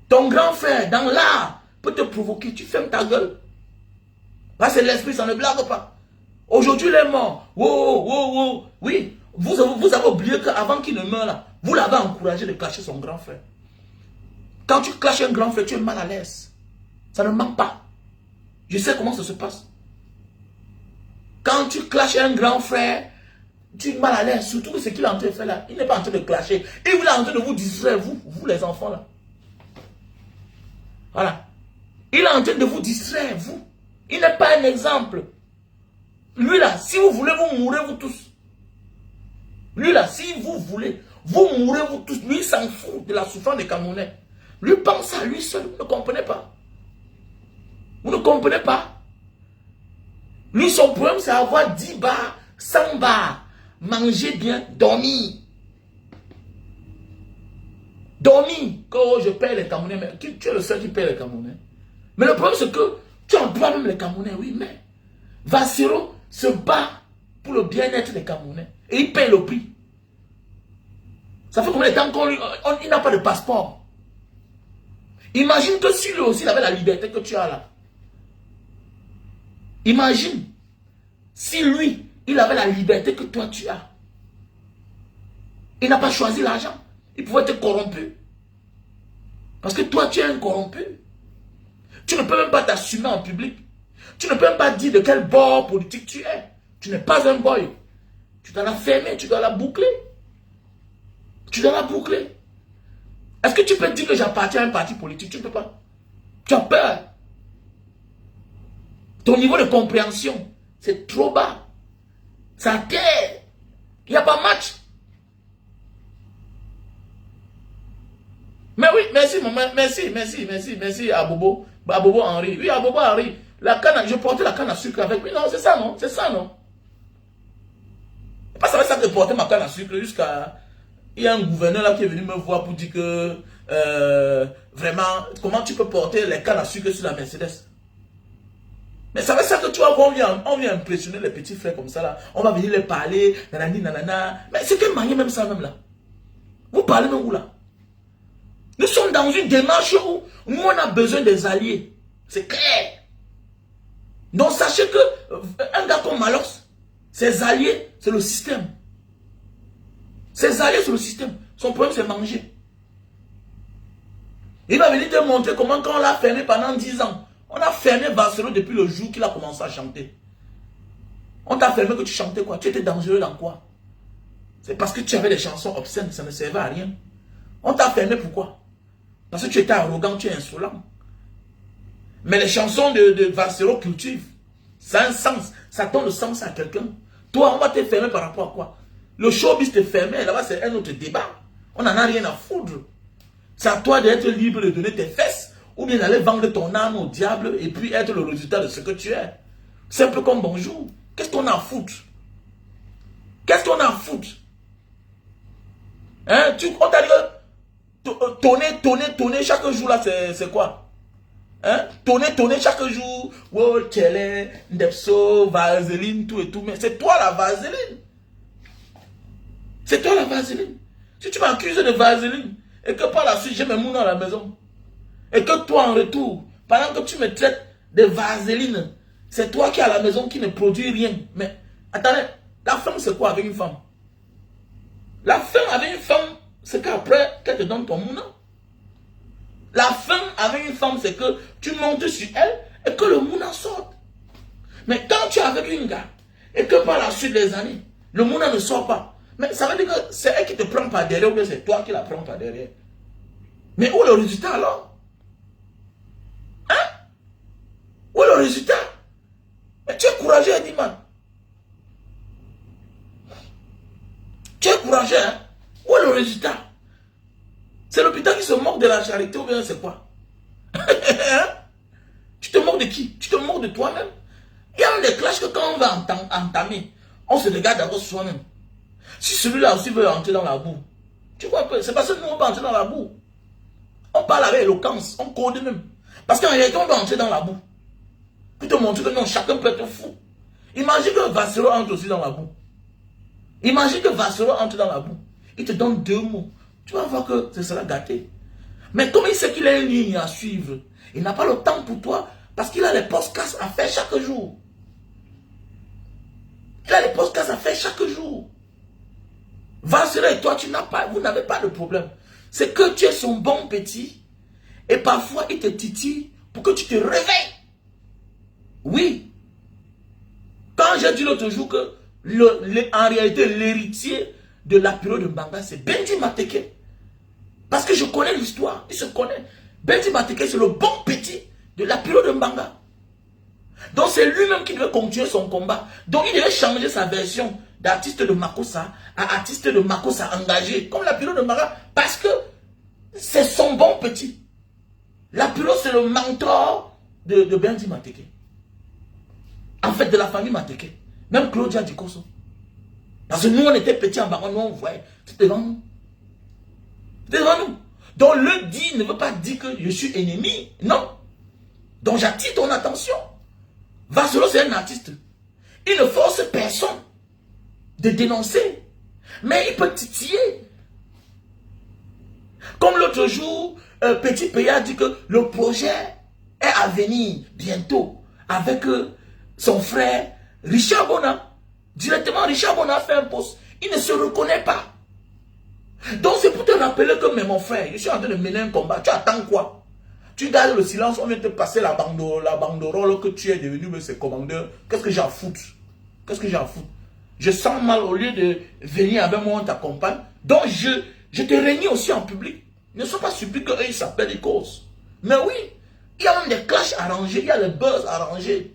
Ton grand frère, dans l'art, peut te provoquer. Tu fermes ta gueule. Là, c'est l'esprit, ça ne blague pas. Aujourd'hui, il est mort. Wow. Oui, vous avez oublié qu'avant qu'il ne meure là, vous l'avez encouragé de clasher son grand frère. Quand tu clashes un grand frère, tu es mal à l'aise. Ça ne manque pas. Je sais comment ça se passe. Quand tu clashes un grand frère, tu es mal à l'aise. Surtout que ce qu'il est en train de faire là, il n'est pas en train de clasher. Il est en train de vous distraire, vous les enfants là. Voilà. Il est en train de vous distraire, vous. Il n'est pas un exemple. Lui là, si vous voulez, vous mourrez vous tous. Lui là, si vous voulez, vous mourrez vous tous. Lui, il s'en fout de la souffrance des Camerounais. Lui pense à lui seul, vous ne comprenez pas. Vous ne comprenez pas. Lui, son problème, c'est avoir 10 bars, 100 bars. Manger bien, dormir. Dormir. Quand je paye les Camerounais, mais tu es le seul qui paye les Camerounais. Mais le problème, c'est que tu emploies même les Camerounais, oui, mais Vassero se bat pour le bien-être des Camerounais. Et il paye le prix. Ça fait combien de temps qu'il n'a pas de passeport? Imagine que si lui aussi il avait la liberté que tu as là. Imagine si lui, il avait la liberté que toi tu as. Il n'a pas choisi l'argent. Il pouvait être corrompu. Parce que toi tu es un corrompu. Tu ne peux même pas t'assumer en public. Tu ne peux même pas dire de quel bord politique tu es. Tu n'es pas un boy. Tu dois la fermer, tu dois la boucler. Tu dois la boucler. Est-ce que tu peux dire que j'appartiens à un parti politique? Tu ne peux pas. Tu as peur. Ton niveau de compréhension, c'est trop bas. Ça terre. Il n'y a pas match. Mais oui, merci, maman. Merci à Bobo. À Bobo Henri. Oui, à Bobo Henri. La canne, je portais la canne à sucre avec. Oui, non, c'est ça, non? C'est ça, non? Pas ça, ça de porter ma canne à sucre jusqu'à... Il y a un gouverneur là qui est venu me voir pour dire que... vraiment, comment tu peux porter les cannes à sucre sur la Mercedes? Mais ça veut dire que tu vois, on vient impressionner les petits frères comme ça là. On va venir les parler, nanani, nanana. Mais c'est quelle manière même ça même là? Vous parlez même où là? Nous sommes dans une démarche où nous on a besoin des alliés. C'est clair. Donc sachez que un gars comme Malox, ses alliés, c'est le système. Ses alliés, c'est le système. Son problème, c'est manger. Il va venir te montrer comment quand on l'a fermé pendant 10 ans. On a fermé Barcelone depuis le jour qu'il a commencé à chanter. On t'a fermé que tu chantais quoi? Tu étais dangereux dans quoi? C'est parce que tu avais des chansons obscènes, ça ne servait à rien. On t'a fermé pourquoi? Parce que tu étais arrogant, tu es insolent. Mais les chansons de Barcelone cultivent. Ça a un sens. Ça donne le sens à quelqu'un. Toi, on va te fermer par rapport à quoi? Le showbiz te fermé, là-bas c'est un autre débat. On n'en a rien à foutre. C'est à toi d'être libre de donner tes fesses. Ou bien d'aller vendre ton âme au diable et puis être le résultat de ce que tu es. Simple comme bonjour. Qu'est-ce qu'on a à foutre? Qu'est-ce qu'on a à foutre? Hein? On t'a dit que tonner chaque jour là, c'est quoi? Hein? Tonner chaque jour. Oh, télé, Ndepso, vaseline, tout et tout. Mais c'est toi la vaseline. C'est toi la vaseline. Si tu m'accuses de vaseline et que par la suite j'ai mes moulins à la maison. Et que toi en retour, pendant que tu me traites de vaseline, c'est toi qui es à la maison qui ne produit rien. Mais attendez, la femme c'est quoi avec une femme? La femme avec une femme, c'est qu'après qu'elle te donne ton moulin. La femme avec une femme, c'est que tu montes sur elle et que le moulin sorte. Mais quand tu es avec une gars et que par la suite des années, le moulin ne sort pas. Mais ça veut dire que c'est elle qui te prend par derrière ou bien c'est toi qui la prends par derrière. Mais où le résultat alors? Hein? Où est le résultat? Mais tu es courageux, Ediman. Tu es courageux, hein? Où est le résultat? C'est l'hôpital qui se moque de la charité ou bien c'est quoi? Tu te moques de qui? Tu te moques de toi-même? Il y a des clashs que quand on va entamer, on se regarde d'abord soi-même. Si celui-là aussi veut entrer dans la boue, tu vois que c'est parce que nous on va entrer dans la boue. On parle avec éloquence, on code même. Parce qu'en réalité, on va entrer dans la boue. Pour te montrer que non, chacun peut être fou. Imagine que Vassero entre aussi dans la boue. Imagine que Vassero entre dans la boue. Il te donne 2 mots. Tu vas voir que ce sera gâté. Mais comme il sait qu'il a une ligne à suivre, il n'a pas le temps pour toi parce qu'il a les podcasts à faire chaque jour. Il a les podcasts à faire chaque jour. Vassero et toi, vous n'avez pas de problème. C'est que tu es son bon petit et parfois il te titille pour que tu te réveilles. Oui. Quand j'ai dit l'autre jour que en réalité l'héritier de la période de Mbanga c'est Benji Mateke. Parce que je connais l'histoire, il se connaît. Benji Mateke c'est le bon petit de la période de Mbanga. Donc c'est lui-même qui devait continuer son combat. Donc il devait changer sa version d'artiste de Makossa à artiste de Makossa engagé, comme la période de Mbanga, parce que c'est son bon petit. La période c'est le mentor de Benji Mateke. En fait, de la famille Mateke. Même Claudia Dikoso. Parce que nous, on était petits en bas, nous, on voyait. C'était devant nous. C'était devant nous. Donc, le dit ne veut pas dire que je suis ennemi. Non. Donc, j'attire ton attention. Vasselo, c'est un artiste. Il ne force personne de dénoncer. Mais il peut titiller. Comme l'autre jour, Petit Péa dit que le projet est à venir bientôt avec son frère Richard Bona. Directement, Richard Bona a fait un post. Il ne se reconnaît pas. Donc c'est pour te rappeler que, mais mon frère, je suis en train de mener un combat. Tu attends quoi? Tu gardes le silence, on vient te passer la banderole que tu es devenu, mais c'est commandeur. Qu'est-ce que j'ai à foutre? Qu'est-ce que j'ai à foutre? Je sens mal au lieu de venir avec moi, on t'accompagne. Donc je te réunis aussi en public. Ne sois pas surpris qu'eux, s'appellent des causes. Mais oui, il y a même des clashs arrangés, il y a des buzz arrangés.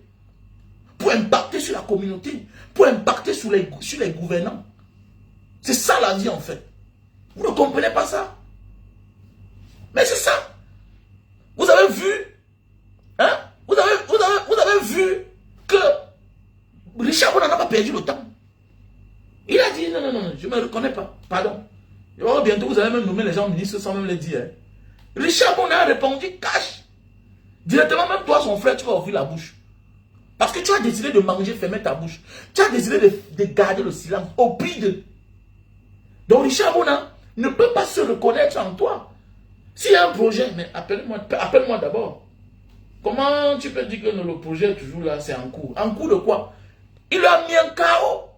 pour impacter sur la communauté, pour impacter sur les gouvernants. C'est ça la vie en fait. Vous ne comprenez pas ça? Mais c'est ça. Vous avez vu, hein? Vous avez vu que Richard Bona n'a pas perdu le temps. Il a dit non, non, non, je ne me reconnais pas. Pardon. Et alors, bientôt, vous allez même nommer les gens ministres sans même les dire. Hein. Richard Bona a répondu cash. Directement, même toi, son frère, tu vas ouvrir la bouche. Parce que tu as décidé de manger, fermer ta bouche. Tu as décidé de garder le silence au prix de. Donc Richard Bona ne peut pas se reconnaître en toi. S'il y a un projet, mais appelle-moi d'abord. Comment tu peux dire que le projet toujours là, c'est en cours? En cours de quoi? Il lui a mis un chaos.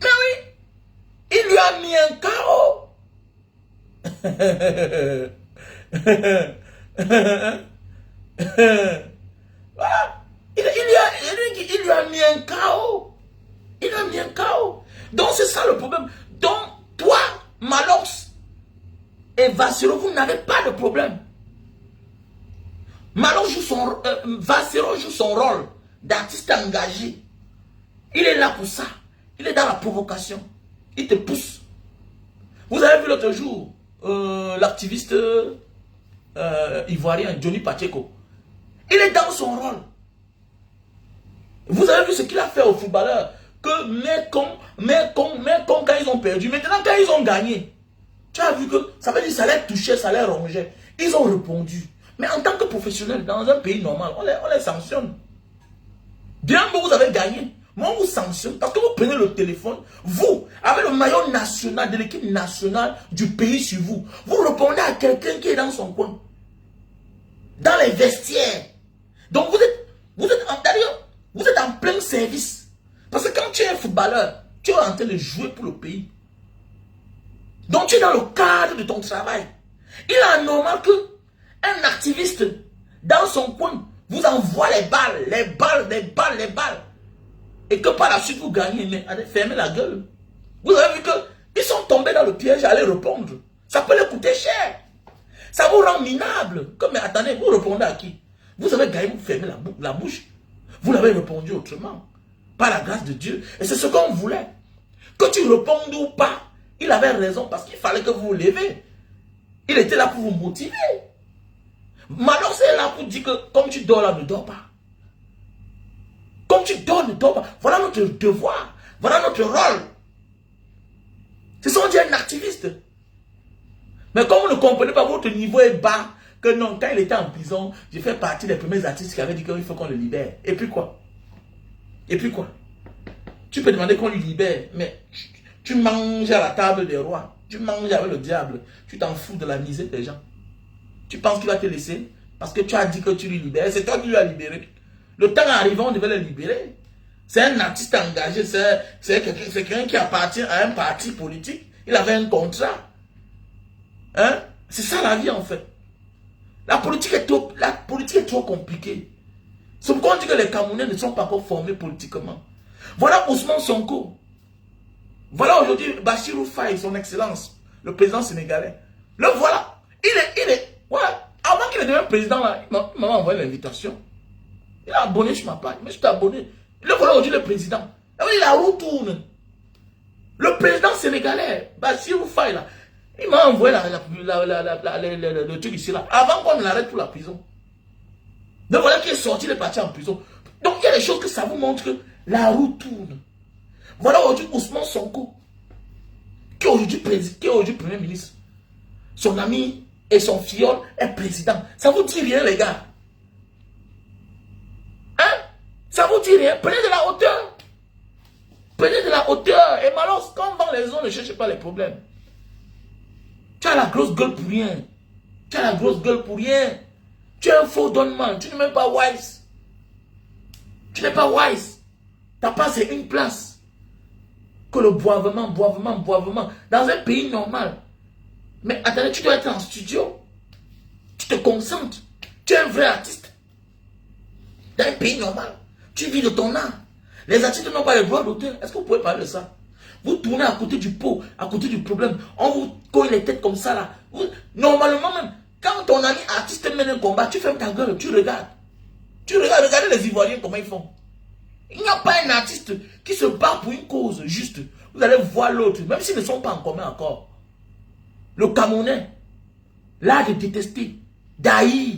Mais oui, il lui a mis un chaos. Voilà. Il lui a mis un chaos. Il lui a mis un chaos. Donc c'est ça le problème. Donc toi, Malox et Vassero, vous n'avez pas de problème. Malox joue Vassero joue son rôle d'artiste engagé. Il est là pour ça. Il est dans la provocation. Il te pousse. Vous avez vu l'autre jour l'activiste ivoirien Johnny Pacheco. Il est dans son rôle. Vous avez vu ce qu'il a fait aux footballeurs. Que mais quand ils ont perdu. Maintenant quand ils ont gagné. Tu as vu que ça veut dire que ça les touchait, ça les rongeait. Ils ont répondu. Mais en tant que professionnel, dans un pays normal, on les sanctionne. Bien que vous avez gagné. Moi, on vous sanctionne parce que vous prenez le téléphone, vous, avec le maillot national de l'équipe nationale du pays sur vous, vous répondez à quelqu'un qui est dans son coin, dans les vestiaires. Donc vous êtes en plein service. Parce que quand tu es un footballeur, tu es en train de jouer pour le pays. Donc tu es dans le cadre de ton travail. Il est anormal qu'un activiste, dans son coin, vous envoie les balles. Et que par la suite vous gagnez, mais allez fermer la gueule. Vous avez vu qu'ils sont tombés dans le piège à aller répondre. Ça peut leur coûter cher. Ça vous rend minable. Comme, mais attendez, vous répondez à qui? Vous avez gagné, vous fermez la bouche. Vous l'avez répondu autrement. Par la grâce de Dieu. Et c'est ce qu'on voulait. Que tu répondes ou pas, il avait raison parce qu'il fallait que vous vous levez. Il était là pour vous motiver. Maintenant, c'est là pour dire que comme tu dors là, ne dors pas. Comme tu dors, ne dors pas. Voilà notre devoir. Voilà notre rôle. C'est ça, on dit un activiste. Mais comme vous ne comprenez pas, votre niveau est bas. Que non, quand il était en prison, j'ai fait partie des premiers artistes qui avaient dit qu'il faut qu'on le libère. Et puis quoi? Et puis quoi? Tu peux demander qu'on le libère, mais tu manges à la table des rois. Tu manges avec le diable. Tu t'en fous de la misère des gens. Tu penses qu'il va te laisser parce que tu as dit que tu le libères. C'est toi qui l'as libéré. Le temps arrivant, on devait le libérer. C'est un artiste engagé. C'est quelqu'un qui appartient à un parti politique. Il avait un contrat. Hein? C'est ça la vie en fait. La politique est trop compliquée. C'est pourquoi on dit que les Camerounais ne sont pas encore formés politiquement. Voilà Ousmane Sonko. Voilà aujourd'hui Bassirou Faye, son excellence, le président sénégalais. Le voilà. Il est. Voilà. Avant qu'il ne devienne président, là, il m'a envoyé l'invitation. Il a abonné sur ma page. Mais je suis abonné. Le voilà aujourd'hui le président. Il a roue tourne. Le président sénégalais, Bassirou Faye, là, il m'a envoyé le truc ici, là. Avant qu'on l'arrête pour la prison. Donc voilà qu'il est sorti, il est parti en prison. Donc il y a des choses que ça vous montre que la roue tourne. Voilà aujourd'hui Ousmane Sonko, qui est aujourd'hui Premier ministre. Son ami et son fiole est président. Ça vous dit rien, les gars? Hein? Ça vous dit rien? Prenez de la hauteur. Prenez de la hauteur. Et malheureusement, quand on vend les zones, ne cherchez pas les problèmes. Tu as la grosse gueule pour rien. Tu as la grosse gueule pour rien. Tu es un faux donnement. Tu n'es même pas wise. Tu n'es pas wise. Ta place c'est une place. Que le boivement. Dans un pays normal. Mais attendez, tu dois être en studio. Tu te concentres. Tu es un vrai artiste. Dans un pays normal. Tu vis de ton art. Les artistes n'ont pas le droit d'auteur. Est-ce que vous pouvez parler de ça? Vous tournez à côté du pot, à côté du problème. On vous colle les têtes comme ça là. Normalement même, quand ton ami artiste mène un combat, tu fermes ta gueule, tu regardes. Tu regardes, regardez les Ivoiriens comment ils font. Il n'y a pas un artiste qui se bat pour une cause juste. Vous allez voir l'autre, même s'ils ne sont pas en commun encore. Le Camerounais, l'art de détester, d'haïr.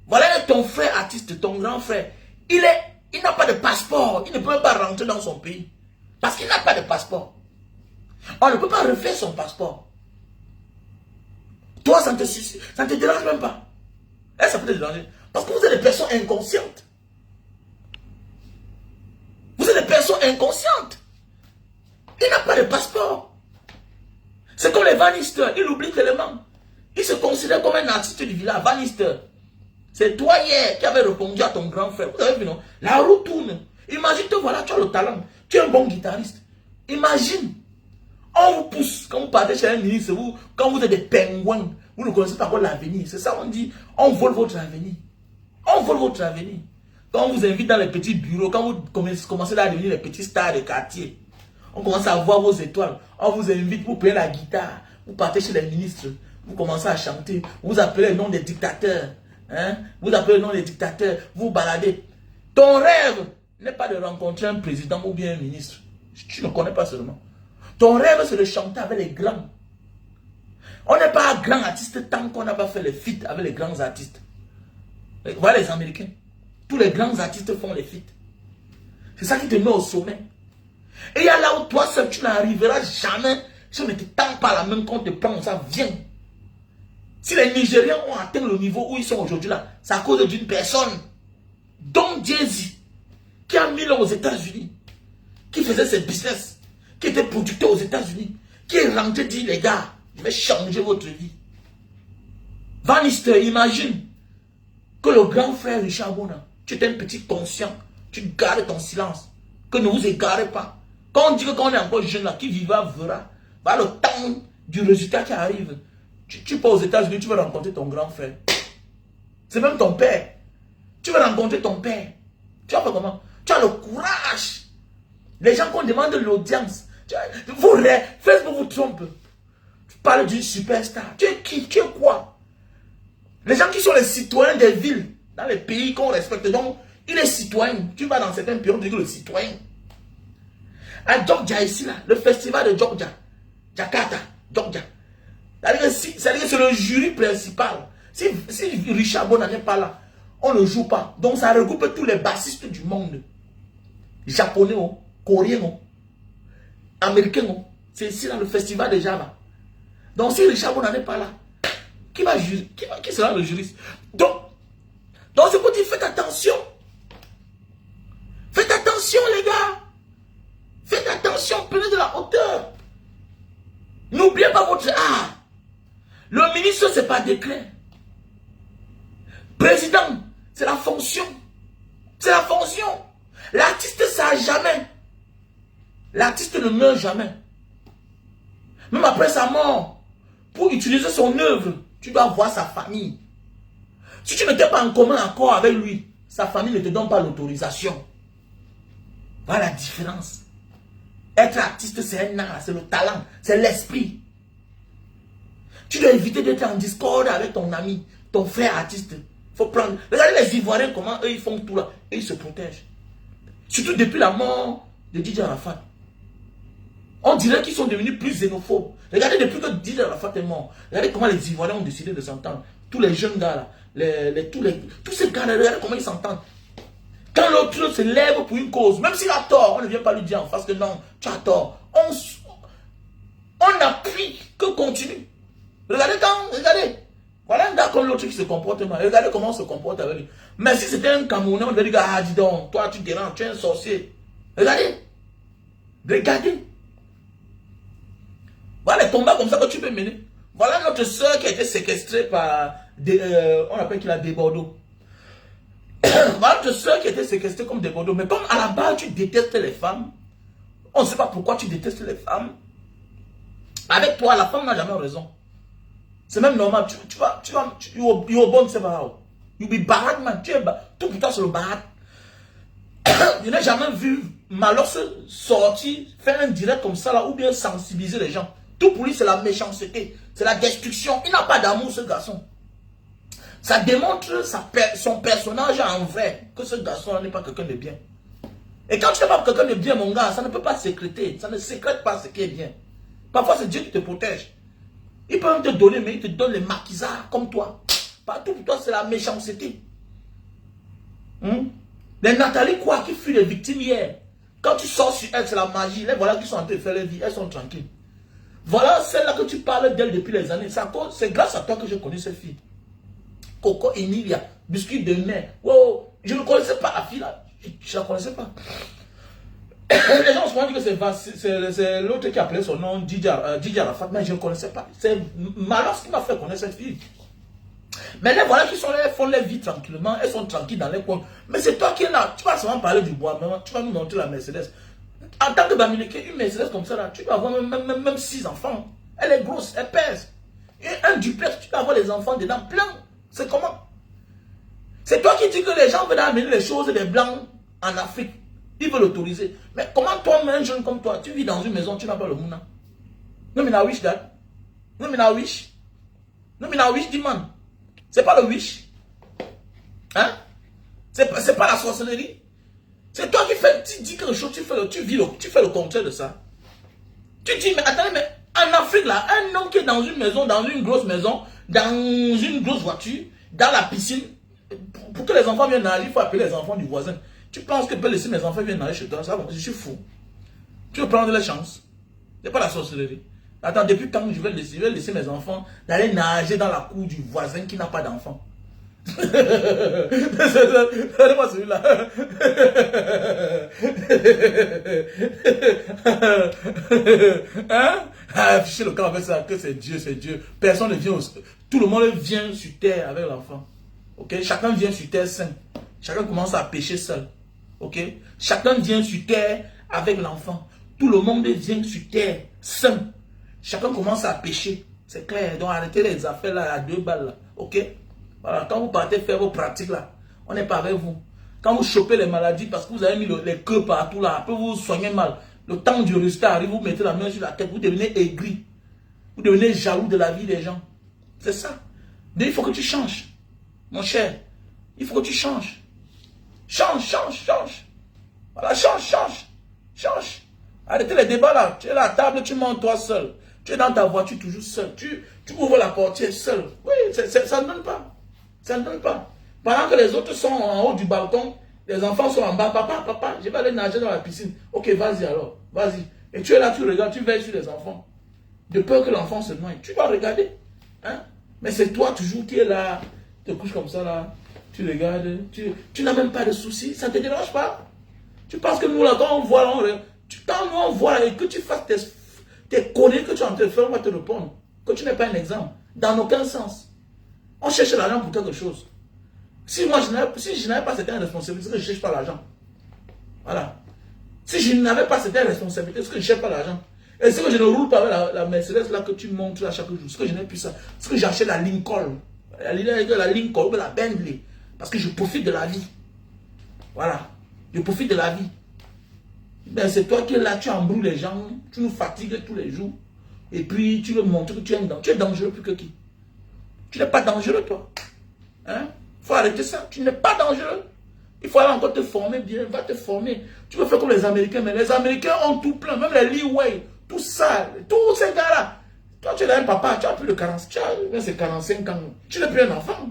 Voilà ton frère artiste, ton grand frère. Il n'a pas de passeport. Il ne peut même pas rentrer dans son pays. Parce qu'il n'a pas de passeport. On ne peut pas refaire son passeport. Toi, ça ne te dérange même pas. Et ça peut te déranger. Parce que vous êtes des personnes inconscientes. Vous êtes des personnes inconscientes. Il n'a pas de passeport. C'est comme les Van Nistelrooy. Il oublie tellement. Il se considère comme un artiste du village. Van Nistelrooy. C'est toi hier qui avais répondu à ton grand frère. Vous avez vu, non? La roue tourne. Imagine, te voilà, tu as le talent. Tu es un bon guitariste. Imagine. On vous pousse. Quand vous partez chez un ministre, quand vous êtes des pingouins, vous ne connaissez pas encore l'avenir. C'est ça on dit. On vole votre avenir. On vole votre avenir. Quand on vous invite dans les petits bureaux, quand vous commencez à devenir les petits stars de quartier, on commence à voir vos étoiles. On vous invite, vous prenez la guitare. Vous partez chez les ministres. Vous commencez à chanter. Vous appelez le nom des dictateurs. Hein? Vous appelez le nom des dictateurs. Vous baladez. Ton rêve n'est pas de rencontrer un président ou bien un ministre. Tu ne connais pas seulement. Ton rêve, c'est de chanter avec les grands. On n'est pas un grand artiste tant qu'on n'a pas fait les feats avec les grands artistes. Voilà les Américains. Tous les grands artistes font les feats. C'est ça qui te met au sommet. Et il y a là où toi seul, tu n'arriveras jamais. Si on ne te tend pas la main, qu'on te prend, ça vient. Si les Nigériens ont atteint le niveau où ils sont aujourd'hui là, c'est à cause d'une personne, Don Jay-Z, qui a mis là aux États-Unis, qui faisait ses business, qui était producteur aux États-Unis, qui est rentré dit les gars, je vais changer votre vie. Van Nistelrooy, imagine que le grand frère Richard Bona, tu es un petit conscient, tu gardes ton silence, que ne vous égarez pas. Quand on dit que quand on est encore jeune là, qui vivra verra, va le temps du résultat qui arrive. Tu pars aux États-Unis, tu vas rencontrer ton grand frère. C'est même ton père. Tu vas rencontrer ton père. Tu vas faire comment? Tu as le courage. Les gens qu'on demande l'audience. Facebook vous trompe. Tu parles d'une superstar. Tu es qui? Tu es quoi? Les gens qui sont les citoyens des villes, dans les pays qu'on respecte. Donc, il est citoyen. Tu vas dans certains pays, on dit que le citoyen. À Georgia ici, là, le festival de Georgia. Jakarta, Georgia. C'est-à-dire que c'est le jury principal. Si Richard Bona n'est pas là, on ne joue pas. Donc ça regroupe tous les bassistes du monde. Japonais, coréens, américains. C'est ici là le festival de Java. Donc si Richard Bona n'est pas là, qui sera le juriste? Donc c'est pour dire, faites attention. Faites attention les gars. Faites attention, prenez de la hauteur. N'oubliez pas votre art. Le ministre, c'est pas décret. Président, c'est la fonction. C'est la fonction. L'artiste, ça n'a jamais. L'artiste ne meurt jamais. Même après sa mort, pour utiliser son œuvre, tu dois voir sa famille. Si tu n'étais pas en commun accord avec lui, sa famille ne te donne pas l'autorisation. Voilà la différence. Être artiste, c'est un art, c'est le talent, c'est l'esprit. Tu dois éviter d'être en discorde avec ton ami, ton frère artiste. Faut prendre. Regardez les Ivoiriens, comment eux ils font tout là. Et ils se protègent. Surtout depuis la mort de Didier Arafat. On dirait qu'ils sont devenus plus xénophobes. Regardez depuis que Didier Arafat est mort. Regardez comment les Ivoiriens ont décidé de s'entendre. Tous les jeunes gars là, tous ces gars là, regardez comment ils s'entendent. Quand l'autre se lève pour une cause, même s'il a tort, on ne vient pas lui dire en face que non, tu as tort. On appuie que continue. Regardez. Voilà un gars comme l'autre qui se comporte mal. Regardez comment on se comporte avec lui. Mais si c'était un Camerounais, on devait dire, ah dis donc, toi tu déranges, tu es un sorcier. Regardez. Voilà les combats comme ça que tu peux mener. Voilà notre soeur qui a été séquestrée par, on appelle qu'il a des Bordeaux. Voilà notre soeur qui a été séquestrée comme des Bordeaux. Mais comme à la base tu détestes les femmes, on ne sait pas pourquoi tu détestes les femmes. Avec toi, la femme n'a jamais raison. C'est même normal. You're born somehow. You be bad man. Tout pour toi c'est le bad. Je n'ai jamais vu Malox sortir, faire un direct comme ça là, ou bien sensibiliser les gens. Tout pour lui c'est la méchanceté, c'est la destruction. Il n'a pas d'amour ce garçon. Ça démontre son personnage en vrai, que ce garçon n'est pas quelqu'un de bien. Et quand tu n'es pas quelqu'un de bien, mon gars, ça ne peut pas sécréter. Ça ne sécrète pas ce qui est bien. Parfois, c'est Dieu qui te protège. Il peut même te donner, mais il te donne les maquisards comme toi. Partout pour toi, c'est la méchanceté. Les Nathalie quoi qui fuient les victimes hier. Quand tu sors sur elles, c'est la magie. Les voilà qui sont en train de faire leur vie, elles sont tranquilles. Voilà celle-là que tu parles d'elle depuis les années. C'est grâce à toi que je connais cette fille. Coco Emilia, biscuit de mer. Wow, je ne connaissais pas la fille là. Je ne la connaissais pas. Les gens se sont dit que c'est l'autre qui appelait son nom Didi Arafat, mais je ne connaissais pas. C'est Malos qui m'a fait connaître cette fille. Mais les voilà qui sont là, font leur vie tranquillement, elles sont tranquilles dans les coins. Mais c'est toi qui es là, tu vas seulement parler du bois, tu vas nous montrer la Mercedes. En tant que Bamileke, une Mercedes comme ça là, tu vas avoir même 6 enfants. Elle est grosse, elle pèse. Et un duplex, tu vas avoir des enfants dedans plein. C'est comment? C'est toi qui dis que les gens veulent amener les choses des blancs en Afrique. Ils veulent l'autoriser. Mais comment toi, un jeune comme toi, tu vis dans une maison, tu n'as pas le mouna? Non, mais na wish that. Non, mais na wish. Non, mais na wish, dis-moi. C'est pas le wish. Hein? C'est pas la sorcellerie. C'est toi qui fais, tu dis quelque chose, tu fais le contraire de ça. Tu dis, mais attendez, mais en Afrique, là, un homme qui est dans une maison, dans une grosse maison, dans une grosse voiture, dans la piscine, pour que les enfants viennent nager, il faut appeler les enfants du voisin. Tu penses que je peux laisser mes enfants venir nager chez toi? Ça, je suis fou. Tu veux prendre la chance. C'est pas la sorcellerie. Attends, depuis quand je vais laisser mes enfants d'aller nager dans la cour du voisin qui n'a pas d'enfant? C'est pas celui-là. Hein? Afficher le camp avec ça, que c'est Dieu, c'est Dieu. Personne ne vient tout le monde vient sur terre avec l'enfant. Ok? Chacun vient sur terre sain. Chacun commence à pécher seul. Ok? Chacun vient sur terre avec l'enfant. Tout le monde vient sur terre sain. Chacun commence à pécher. C'est clair. Donc arrêtez les affaires là à 2 balles là. Ok? Voilà. Quand vous partez faire vos pratiques là, on n'est pas avec vous. Quand vous chopez les maladies parce que vous avez mis les queues partout là, après vous soignez mal. Le temps du résultat arrive, vous mettez la main sur la tête, vous devenez aigri. Vous devenez jaloux de la vie des gens. C'est ça. Donc il faut que tu changes. Mon cher, il faut que tu changes. Change. Voilà, change. Arrêtez les débats là. Tu es à la table, tu montes toi seul. Tu es dans ta voiture toujours seul. Tu ouvres la portière seul. Oui, ça ne donne pas. Ça ne donne pas. Pendant que les autres sont en haut du balcon, les enfants sont en bas. Papa, je vais aller nager dans la piscine. Ok, vas-y alors, vas-y. Et tu es là, tu regardes, tu veilles sur les enfants. De peur que l'enfant se noie. Tu vas regarder. Hein? Mais c'est toi toujours qui es là. Tu te couches comme ça là. Tu regardes. Tu n'as même pas de soucis. Ça ne te dérange pas. Tu penses que nous là, quand on voit là, quand nous on voit là, et que tu fasses tes conneries que tu es en train de faire, on va te répondre. Que tu n'es pas un exemple. Dans aucun sens. On cherche l'argent pour quelque chose. Si je n'avais pas cette responsabilité, c'est que je ne cherche pas l'argent. Voilà. Si je n'avais pas cette responsabilité, c'est que je ne cherche pas l'argent. Et c'est que je ne roule pas avec la Mercedes là que tu montres là chaque jour. C'est que je n'ai plus ça. C'est que j'achète la Lincoln. La Lincoln ou la Bentley. Parce que je profite de la vie. Voilà. Je profite de la vie. Ben, c'est toi qui es là, tu embrouilles les gens, tu nous fatigues tous les jours. Et puis tu leur montres que tu es dangereux plus que qui? Tu n'es pas dangereux toi. Hein? Il faut arrêter ça. Tu n'es pas dangereux. Il faut aller encore te former bien. Va te former. Tu peux faire comme les Américains. Mais les Américains ont tout plein. Même les Leeway. Tout ça. Tous ces gars-là. Toi, tu es là un papa. Tu as plus de 40. Tu as 45 ans. Tu n'es plus un enfant.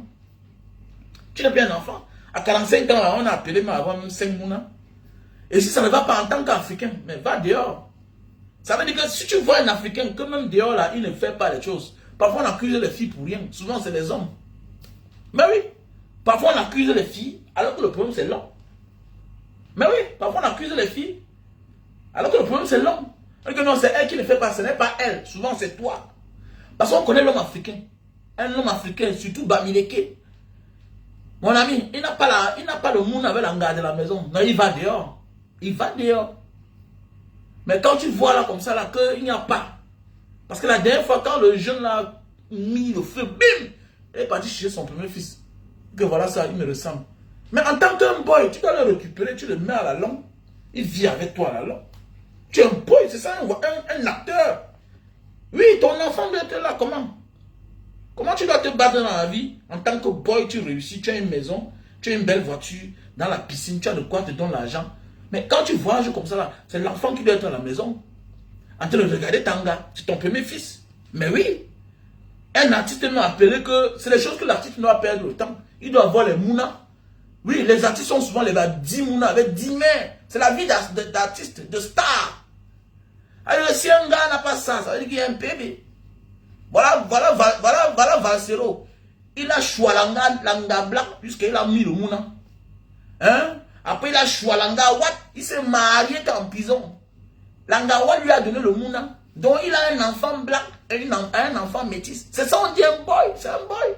Tu n'es plus un enfant. À 45 ans, on a appelé mais avant même 5 mois. Et si ça ne va pas en tant qu'Africain, mais va dehors. Ça veut dire que si tu vois un Africain, que même dehors, là, il ne fait pas les choses. Parfois, on accuse les filles pour rien. Souvent, c'est les hommes. Mais oui. Parfois, on accuse les filles, alors que le problème, c'est l'homme. Mais oui. Parfois, on accuse les filles, alors que le problème, c'est l'homme. Non, c'est elle qui ne fait pas, ce n'est pas elle. Souvent, c'est toi. Parce qu'on connaît l'homme africain. Un homme africain, surtout Bamileke. Mon ami, il n'a pas le monde avec la garde de la maison. Non, il va dehors. Il va dehors. Mais quand tu vois là comme ça, là, qu'il n'y a pas. Parce que la dernière fois, quand le jeune a mis le feu, bim, il est parti chercher son premier fils. Que voilà ça, il me ressemble. Mais en tant qu'un boy, tu dois le récupérer, tu le mets à la langue. Il vit avec toi à la langue. Tu es un boy, c'est ça, un acteur. Oui, ton enfant doit être là, comment Toi, tu dois te battre dans la vie. En tant que boy, tu réussis, tu as une maison, tu as une belle voiture, dans la piscine, tu as de quoi te donner l'argent. Mais quand tu voyages comme ça, c'est l'enfant qui doit être à la maison. En train de regarder Tanga, c'est ton premier fils. Mais oui, un artiste m'a appelé que c'est les choses que l'artiste doit perdre le temps. Il doit avoir les mounas. Oui, les artistes sont souvent les 10 mounas avec 10 mains. C'est la vie d'artiste, de star. Alors si un gars n'a pas ça, ça veut dire qu'il y a un bébé. Voilà Valsero. Il a Choualanga, Langa Black, puisqu'il a mis le mouna. Hein? Après, il a Choualanga Wat, il s'est marié en prison. Langa Wat lui a donné le mouna. Donc, il a un enfant black et un enfant métis. C'est ça, on dit un boy. C'est un boy.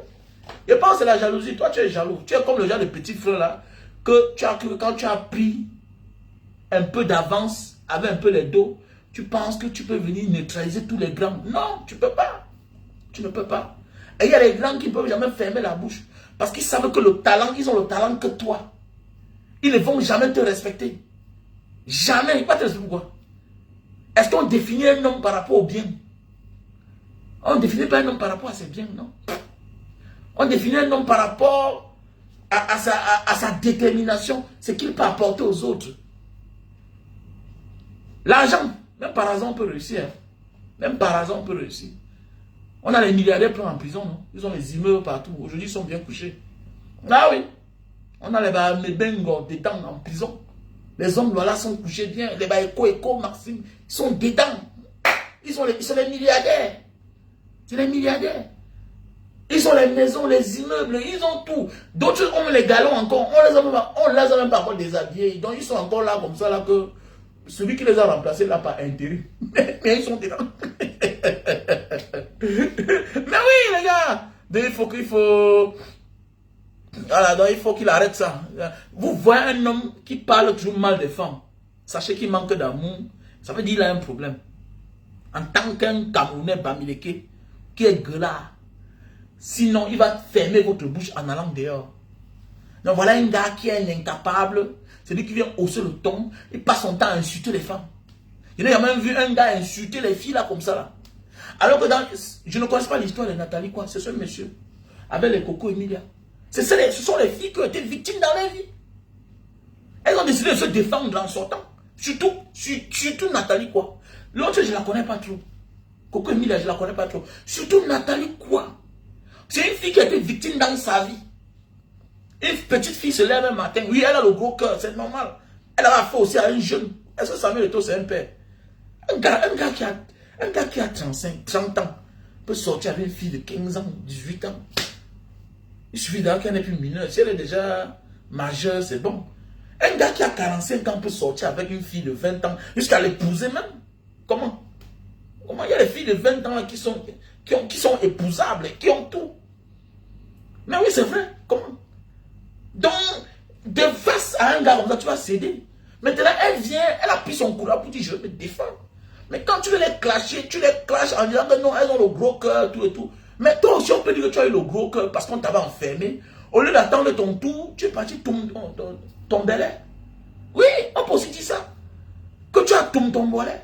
Je pense que c'est la jalousie. Toi, tu es jaloux. Tu es comme le genre de petit frère là, que quand tu as pris un peu d'avance, avec un peu les dos, tu penses que tu peux venir neutraliser tous les grands. Non, tu ne peux pas. Tu ne peux pas. Et il y a les grands qui ne peuvent jamais fermer la bouche. Parce qu'ils savent que le talent, ils ont le talent que toi. Ils ne vont jamais te respecter. Jamais. Ils ne vont pas te respecter. Pourquoi? Est-ce qu'on définit un homme par rapport au bien? On ne définit pas un homme par rapport à ses biens, non? On définit un homme par rapport à sa détermination, ce qu'il peut apporter aux autres. L'argent, même par hasard, on peut réussir. Hein? Même par hasard, on peut réussir. On a les milliardaires pleins en prison, non? Ils ont les immeubles partout. Aujourd'hui, ils sont bien couchés. Ah oui. On a les bengos dedans en prison. Les hommes là sont couchés bien. Les Eco, Maxime, ils sont dedans. Ils sont les milliardaires. C'est les milliardaires. Ils ont les maisons, les immeubles, ils ont tout. D'autres ont les galons encore. On les a même pas encore déshabillés. Donc ils sont encore là comme ça, là que celui qui les a remplacés là par intérim. Mais ils sont dedans. Mais oui, les gars. Donc, voilà, donc il faut qu'il arrête ça. Vous voyez un homme qui parle toujours mal des femmes. Sachez qu'il manque d'amour. Ça veut dire qu'il a un problème. En tant qu'un Camerounais Bamileke qui est gueulard. Sinon, il va fermer votre bouche en allant dehors. Donc voilà un gars qui est un incapable. C'est lui qui vient hausser le ton. Il passe son temps à insulter les femmes. Il y a même vu un gars insulter les filles là comme ça là. Alors que je ne connais pas l'histoire de Nathalie quoi. C'est ce monsieur. Avec les Coco Emilia. Ce sont les filles qui ont été victimes dans leur vie. Elles ont décidé de se défendre en sortant. Surtout Nathalie quoi. L'autre je ne la connais pas trop. Coco Emilia je ne la connais pas trop. Surtout Nathalie quoi. C'est une fille qui a été victime dans sa vie. Une petite fille se lève un matin. Oui, elle a le gros cœur, c'est normal. Elle a fait aussi à un jeune. Est-ce que Samuel Eto'o, c'est un père? Un gars qui a 35, 30 ans peut sortir avec une fille de 15 ans, 18 ans. Il suffit d'avoir qu'elle n'est plus mineure. Si elle est déjà majeure, c'est bon. Un gars qui a 45 ans peut sortir avec une fille de 20 ans, jusqu'à l'épouser même. Comment il y a des filles de 20 ans qui sont épousables, qui ont tout. Mais oui, c'est vrai. Comment? Donc, de face à un gars comme ça, tu vas céder. Maintenant, elle vient, elle a pris son courage pour dire je vais me défendre. Mais quand tu veux les clasher, tu les clashes en disant que non, elles ont le gros cœur, tout et tout. Mais toi aussi, on peut dire que tu as eu le gros cœur parce qu'on t'avait enfermé. Au lieu d'attendre ton tour, tu es parti tomber là. Oui, on peut aussi dire ça. Que tu as ton volet.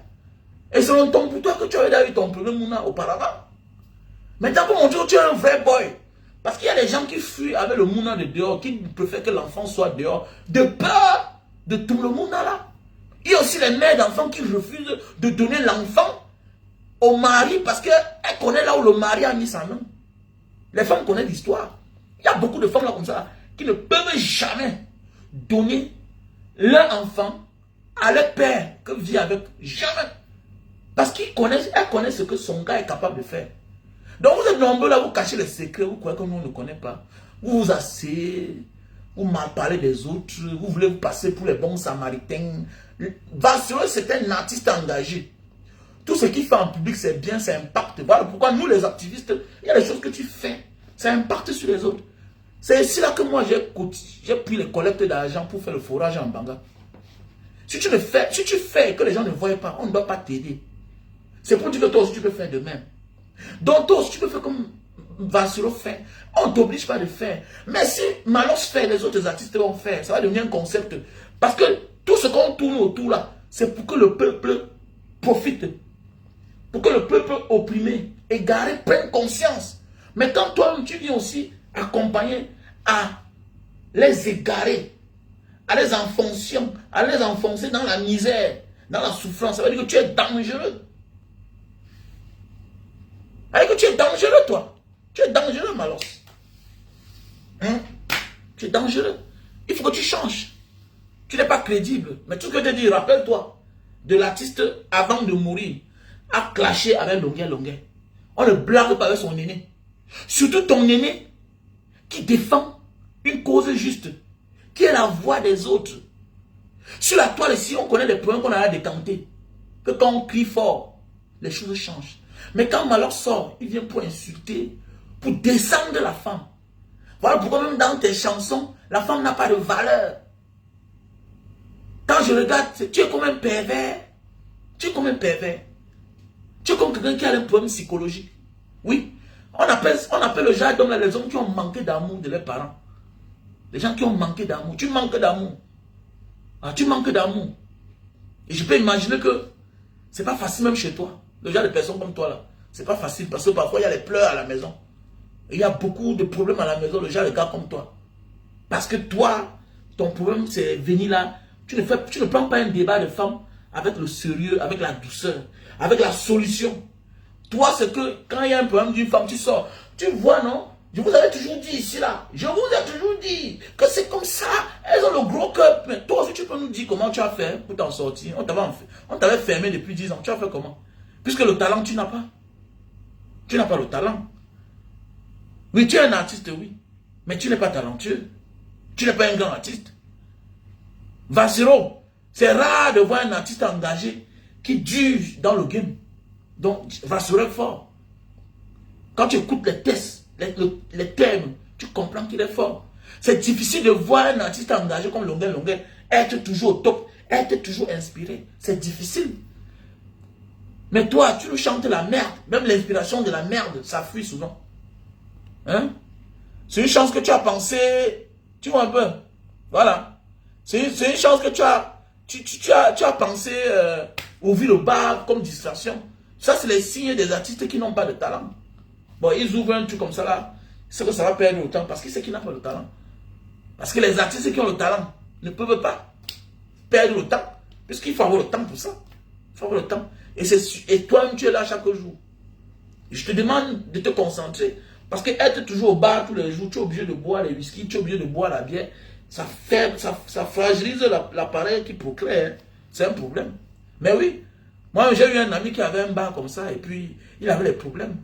Et c'est longtemps pour toi que tu avais eu ton premier mouna auparavant. Maintenant, pour montrer que tu es un vrai boy. Parce qu'il y a des gens qui fuient avec le mouna de dehors, qui préfèrent que l'enfant soit dehors, de peur de tout le mouna là. Il y a aussi les mères d'enfants qui refusent de donner l'enfant au mari parce qu'elle connaît là où le mari a mis sa main. Les femmes connaissent l'histoire. Il y a beaucoup de femmes là comme ça qui ne peuvent jamais donner leur enfant à leur père que vit avec. Jamais. Parce qu'elles connaissent ce que son gars est capable de faire. Donc vous êtes nombreux là, vous cachez les secrets, vous croyez que nous on ne connaît pas. Vous vous asseyez, vous mal parlez des autres, vous voulez vous passer pour les bons samaritains. Valsero, c'est un artiste engagé. Tout ce qu'il fait en public, c'est bien, ça impacte. Voilà pourquoi nous les activistes, il y a des choses que tu fais, ça impacte sur les autres. C'est ici là que moi j'ai pris les collectes d'argent pour faire le forage en Banga. Si tu fais et que les gens ne voient pas, on ne doit pas t'aider. C'est pour dire que toi aussi tu peux faire de même. Donc toi aussi tu peux faire comme Valsero fait. On ne t'oblige pas de faire. Mais si Malos fait, les autres artistes vont faire, ça va devenir un concept. Parce que tout ce qu'on tourne autour là, c'est pour que le peuple profite. Pour que le peuple opprimé, égaré, prenne conscience. Mais quand toi, tu viens aussi accompagner à les égarer, à les enfoncer dans la misère, dans la souffrance, ça veut dire que tu es dangereux. Ça veut dire que tu es dangereux, toi. Tu es dangereux, Malos. Hein? Tu es dangereux. Il faut que tu changes. Tu n'es pas crédible. Mais tout ce que je te dis, rappelle-toi de l'artiste avant de mourir, a clashé avec Longuet. On ne blague pas avec son aîné. Surtout ton aîné qui défend une cause juste, qui est la voix des autres. Sur la toile ici, on connaît les problèmes qu'on a à décanter. Que quand on crie fort, les choses changent. Mais quand Malheur sort, il vient pour insulter, pour descendre la femme. Voilà pourquoi même dans tes chansons, la femme n'a pas de valeur. Quand je regarde, tu es comme un pervers. Tu es comme un pervers. Tu es comme quelqu'un qui a un problème psychologique. Oui. On appelle le genre d'hommes les hommes qui ont manqué d'amour de leurs parents. Les gens qui ont manqué d'amour. Tu manques d'amour. Ah, tu manques d'amour. Et je peux imaginer que c'est pas facile même chez toi. Le genre de personnes comme toi là. C'est pas facile parce que parfois il y a les pleurs à la maison. Il y a beaucoup de problèmes à la maison, le genre de gars comme toi. Parce que toi, ton problème c'est venir là. Tu ne prends pas un débat de femme avec le sérieux, avec la douceur, avec la solution. Toi, c'est que quand il y a un problème d'une femme, tu sors. Tu vois, non? Je vous avais toujours dit ici, là. Je vous ai toujours dit que c'est comme ça. Elles ont le gros cœur. Mais toi aussi, tu peux nous dire comment tu as fait pour t'en sortir. On t'avait fermé depuis 10 ans. Tu as fait comment? Puisque le talent, tu n'as pas. Tu n'as pas le talent. Oui, tu es un artiste, oui. Mais tu n'es pas talentueux. Tu n'es pas un grand artiste. Vasero, c'est rare de voir un artiste engagé qui dure dans le game. Donc, Vasero est fort. Quand tu écoutes les tests, les thèmes, tu comprends qu'il est fort. C'est difficile de voir un artiste engagé comme Longuet être toujours au top, être toujours inspiré. C'est difficile. Mais toi, tu nous chantes la merde. Même l'inspiration de la merde, ça fuit souvent. Hein? C'est une chance que tu as pensé, tu vois un peu. Voilà. C'est une chance que tu as pensé ouvrir le bar comme distraction. Ça, c'est les signes des artistes qui n'ont pas de talent. Bon, ils ouvrent un truc comme ça là. C'est que ça va perdre le temps parce qu'ils savent qu'ils n'ont pas de talent. Parce que les artistes qui ont le talent ne peuvent pas perdre le temps. Puisqu'il faut avoir le temps pour ça. Il faut avoir le temps. Et toi-même, tu es là chaque jour. Je te demande de te concentrer. Parce que être toujours au bar tous les jours, tu es obligé de boire les whisky, tu es obligé de boire la bière. Ça fragilise l'appareil qui procrée. Hein. C'est un problème. Mais oui, moi j'ai eu un ami qui avait un bar comme ça et puis il avait des problèmes.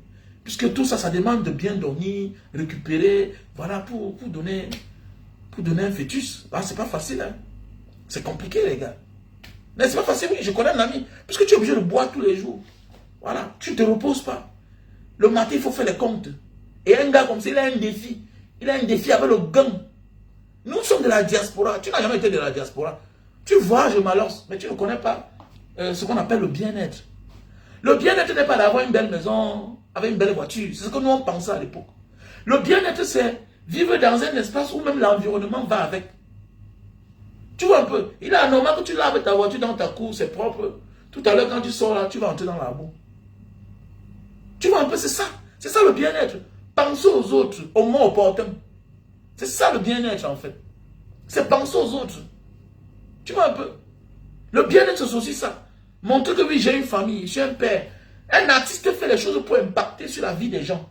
Puisque tout ça, ça demande de bien dormir, récupérer, voilà, pour donner un fœtus. Ah, c'est pas facile, hein. C'est compliqué, les gars. Mais c'est pas facile, oui, je connais un ami. Puisque tu es obligé de boire tous les jours. Voilà, tu ne te reposes pas. Le matin, il faut faire les comptes. Et un gars comme ça, il a un défi. Il a un défi avec le gang. Nous sommes de la diaspora. Tu n'as jamais été de la diaspora. Tu vois, je m'alance, mais tu ne connais pas ce qu'on appelle le bien-être. Le bien-être n'est pas d'avoir une belle maison, avec une belle voiture. C'est ce que nous on pensait à l'époque. Le bien-être, c'est vivre dans un espace où même l'environnement va avec. Tu vois un peu, il est anormal que tu laves ta voiture dans ta cour, c'est propre. Tout à l'heure, quand tu sors là, tu vas entrer dans la boue. Tu vois un peu, c'est ça. C'est ça le bien-être. Penser aux autres, au moins opportun. C'est ça le bien-être en fait. C'est penser aux autres. Tu vois un peu. Le bien-être, c'est aussi ça. Montrer que oui, j'ai une famille, je suis un père. Un artiste fait les choses pour impacter sur la vie des gens.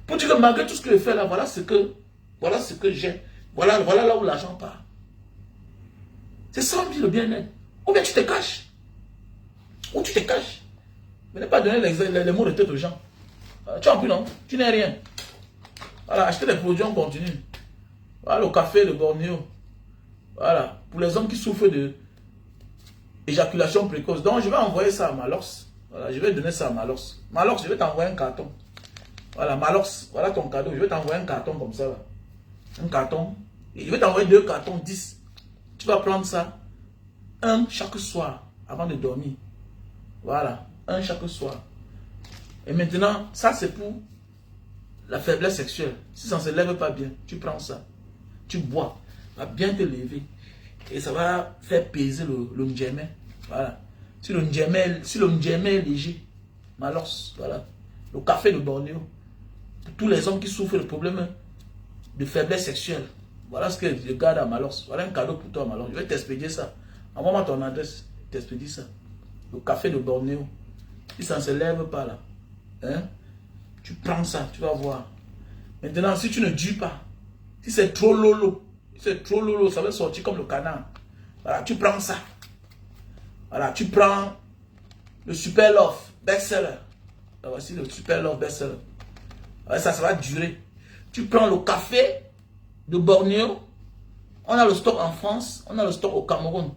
Pour dire que malgré tout ce que je fais là, voilà ce que j'ai. Voilà là où l'argent part. C'est ça le bien-être. Ou bien tu te caches. Ou tu te caches. Mais ne pas donner les mots de tête aux gens. Tu as plus non? Tu n'es rien. Voilà, acheter des produits, on continue. Voilà, le café, le Bornéo. Voilà, pour les hommes qui souffrent de éjaculation précoce. Donc, je vais envoyer ça à Malox. Voilà, je vais donner ça à Malox. Malox, je vais t'envoyer un carton. Voilà, Malox, voilà ton cadeau. Je vais t'envoyer un carton comme ça. Là. Un carton. Et je vais t'envoyer 2 cartons, 10. Tu vas prendre ça. Un chaque soir, avant de dormir. Voilà, un chaque soir. Et maintenant, ça c'est pour la faiblesse sexuelle. Si ça ne se lève pas bien, tu prends ça. Tu bois. Ça va bien te lever. Et ça va faire peser le ndjemé. Voilà. Si le ndjemé est léger, Malos, voilà. Le café de Bornéo. Pour tous les hommes qui souffrent de problèmes de faiblesse sexuelle. Voilà ce que je garde à Malos. Voilà un cadeau pour toi, Malos. Je vais t'expédier ça. Envoie-moi ton adresse. Je t'expédie ça. Le café de Bornéo. Si ça ne se lève pas là, hein, tu prends ça, tu vas voir. Maintenant, si tu ne dis pas, si c'est trop lolo, ça va sortir comme le canard. Voilà, tu prends ça. Voilà, tu prends le Super Love Bestseller. Voici le Super Love Bestseller. Ouais, ça va durer. Tu prends le café de Bornéo. On a le stock en France, on a le stock au Cameroun.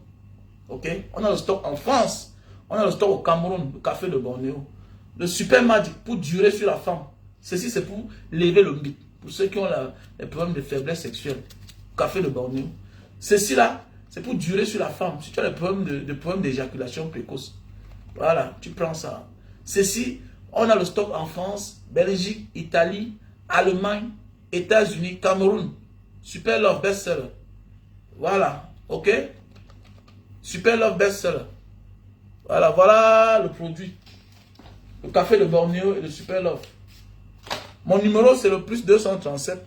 Ok? On a le stock en France, on a le stock au Cameroun, le café de Bornéo. Le Super Magic pour durer sur la femme. Ceci, c'est pour lever le mythe. Pour ceux qui ont les problèmes de faiblesse sexuelle. Café de Bornéo. Ceci là, c'est pour durer sur la femme. Si tu as des problèmes d'éjaculation précoce. Voilà, tu prends ça. Ceci, on a le stock en France, Belgique, Italie, Allemagne, États-Unis, Cameroun. Super Love Bestseller. Voilà, ok? Super Love Bestseller. Voilà, voilà le produit. Le café de Bornéo et le Super Love. Mon numéro, c'est le plus 237.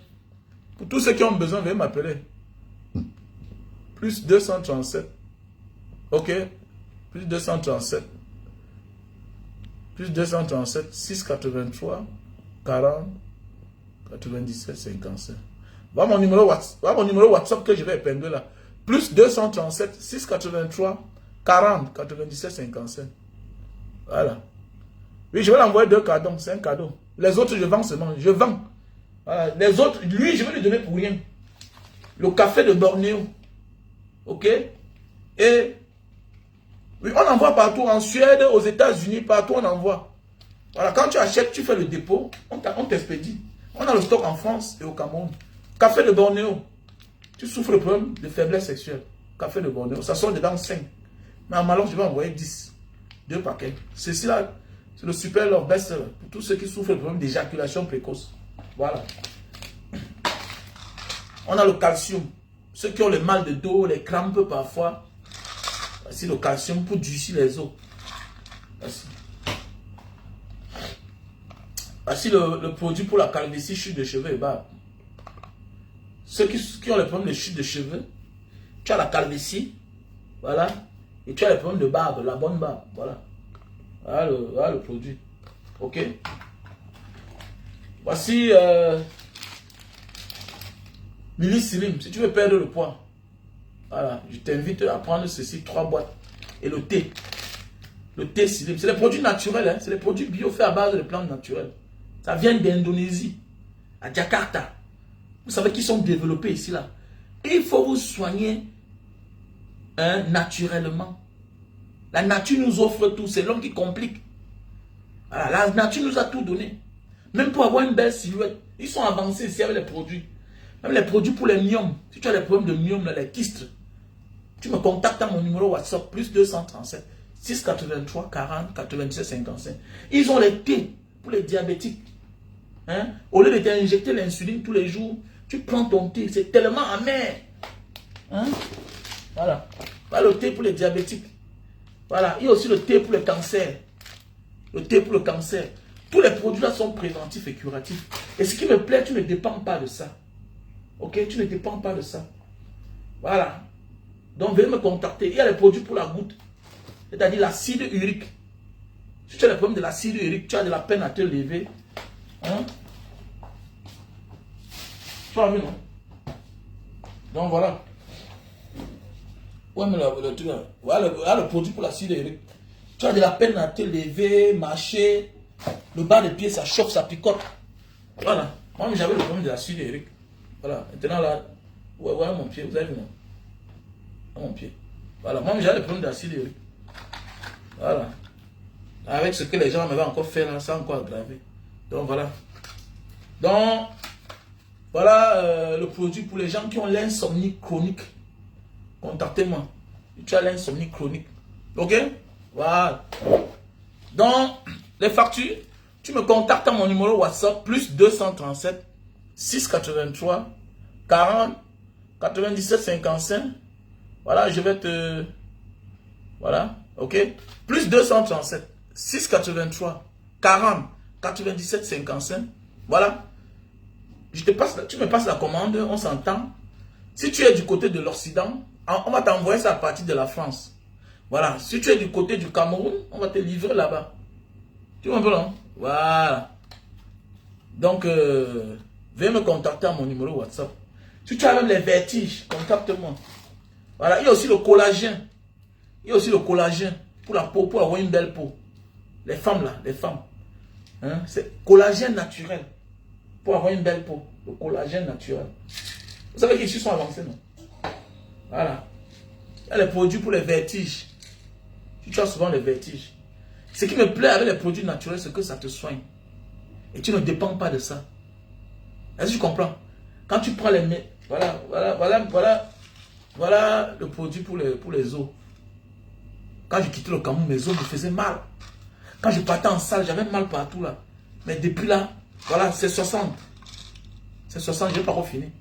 Pour tous ceux qui ont besoin, veuillez m'appeler. Plus 237. Ok? Plus 237. Plus 237, 683, 40, 97, 55. Voilà mon numéro WhatsApp que je vais épingler là. Plus 237, 683, 40, 97, 55. Voilà. Oui, je vais l'envoyer 2 cadeaux. C'est un cadeau. Les autres, je vends seulement. Je vends. Voilà. Les autres, lui, je vais lui donner pour rien. Le café de Bornéo. Ok? Et oui, on envoie partout. En Suède, aux États-Unis, partout on envoie. Voilà, quand tu achètes, tu fais le dépôt, on t'expédie. On a le stock en France et au Cameroun. Café de Bornéo. Tu souffres de problème de faiblesse sexuelle. Café de Bornéo. Ça sort dedans 5. Mais en malheur, je vais envoyer 10. 2 paquets. Ceci là, c'est le Super Love Bestseller. Pour tous ceux qui souffrent de problème d'éjaculation précoce. Voilà. On a le calcium. Ceux qui ont le mal de dos, les crampes parfois. Voici le calcium pour durcir les os. Voici. Voici le produit pour la calvitie, chute de cheveux et barbe. Ceux qui ont les problèmes de chute de cheveux, tu as la calvitie, voilà, et tu as les problèmes de barbe, la bonne barbe, voilà. Voilà le produit. Ok. Voici Lily Slim, si tu veux perdre le poids. Voilà, je t'invite à prendre ceci, 3 boîtes. Et le thé. Le thé Slim. C'est des produits naturels, hein? C'est des produits bio faits à base de plantes naturelles. Ça vient d'Indonésie, à Jakarta. Vous savez qu'ils sont développés ici, là. Et il faut vous soigner naturellement. La nature nous offre tout. C'est l'homme qui complique. Voilà, la nature nous a tout donné. Même pour avoir une belle silhouette. Ils sont avancés ici avec les produits. Même les produits pour les myomes. Si tu as des problèmes de myomes, les kystes, tu me contactes à mon numéro WhatsApp, plus 237 683 40 97 55. Ils ont les thés pour les diabétiques. Hein? Au lieu de t'injecter l'insuline tous les jours, tu prends ton thé. C'est tellement amer. Hein? Voilà. Voilà le thé pour les diabétiques. Voilà. Il y a aussi le thé pour le cancer. Le thé pour le cancer. Tous les produits là sont préventifs et curatifs. Et ce qui me plaît, tu ne dépends pas de ça. Ok? Tu ne dépends pas de ça. Voilà. Donc, veuillez me contacter. Il y a les produits pour la goutte. C'est-à-dire l'acide urique. Si tu as le problème de l'acide urique, tu as de la peine à te lever. Hein? Tu as vu, non? Donc, voilà. Ouais, mais le truc là. Voilà le produit pour l'acide urique. Tu as de la peine à te lever, marcher. Le bas des pieds, ça chauffe, ça picote. Voilà. Moi, j'avais le problème de l'acide urique. Voilà. Maintenant, là, voilà mon pied. Vous avez vu, non? Mon pied. Voilà. Moi, j'avais le problème d'acide urique. Voilà. Avec ce que les gens m'avaient encore fait là, ça a encore aggravé. Donc voilà. Donc, voilà le produit pour les gens qui ont l'insomnie chronique. Contactez-moi. Tu as l'insomnie chronique. Ok? Voilà. Donc, les factures, tu me contactes à mon numéro WhatsApp, plus 237 683 40 97 55. Voilà, je vais te... Voilà, ok? Plus 237 683 40 97 55. Voilà. tu me passes la commande, on s'entend. Si tu es du côté de l'Occident, on va t'envoyer ça à partir de la France. Voilà. Si tu es du côté du Cameroun, on va te livrer là-bas. Tu vois un peu, non? Voilà. Donc, veuillez me contacter à mon numéro WhatsApp. Si tu as même les vertiges, contacte-moi. Voilà. Il y a aussi le collagène. Il y a aussi le collagène pour la peau, pour avoir une belle peau. Les femmes là, les femmes. Hein? C'est collagène naturel. Pour avoir une belle peau. Le collagène naturel. Vous savez qu'ici ils sont avancés, non? Voilà. Il y a les produits pour les vertiges. Tu as souvent les vertiges. Ce qui me plaît avec les produits naturels, c'est que ça te soigne. Et tu ne dépends pas de ça. Est-ce que tu comprends? Quand tu prends les... Voilà le produit pour les os. Quand je quittais le Cameroun, mes os me faisaient mal. Quand je partais en salle, j'avais mal partout là. Mais depuis là, voilà, c'est 60. C'est 60, je n'ai pas encore fini.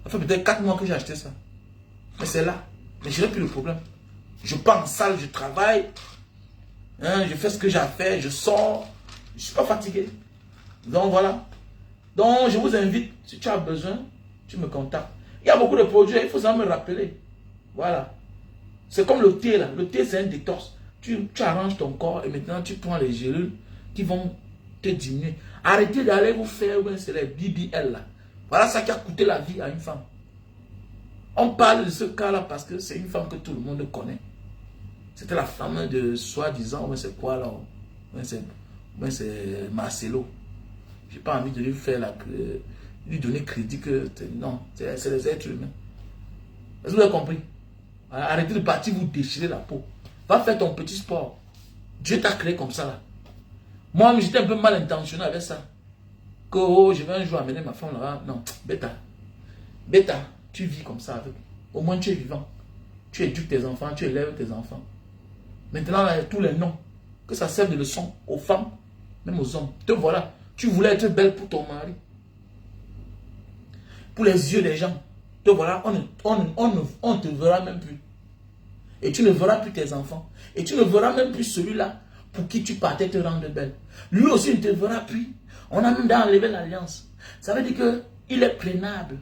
Ça fait peut-être 4 mois que j'ai acheté ça. Mais c'est là. Mais je n'ai plus le problème. Je pars en salle, je travaille. Hein, je fais ce que j'ai à faire, je sors. Je ne suis pas fatigué. Donc voilà. Donc je vous invite, si tu as besoin, tu me contactes. Il y a beaucoup de produits, il faut ça me rappeler. Voilà. C'est comme le thé là. Le thé c'est un détox. Tu arranges ton corps et maintenant tu prends les gélules qui vont te diminuer. Arrêtez d'aller vous faire, c'est les BBL là. Voilà ça qui a coûté la vie à une femme. On parle de ce cas-là parce que c'est une femme que tout le monde connaît. C'était la femme de soi-disant, mais c'est quoi là? C'est Marcelo. J'ai pas envie de lui faire lui donner crédit que non, c'est les êtres humains. Est-ce que vous avez compris? Arrêtez de partir vous déchirer la peau. Va faire ton petit sport. Dieu t'a créé comme ça là. Moi, j'étais un peu mal intentionné avec ça. Que oh, je vais un jour amener ma femme là-bas. Non, bêta. Bêta, tu vis comme ça avec. Au moins tu es vivant. Tu éduques tes enfants, tu élèves tes enfants. Maintenant, là, tous les noms. Que ça serve de leçon aux femmes, même aux hommes. Te voilà. Tu voulais être belle pour ton mari. Pour les yeux des gens. Te voilà, on ne te verra même plus. Et tu ne verras plus tes enfants. Et tu ne verras même plus celui-là pour qui tu partais te rendre belle. Lui aussi ne te verra plus. On a même enlevé l'alliance. Ça veut dire qu'il est prénable.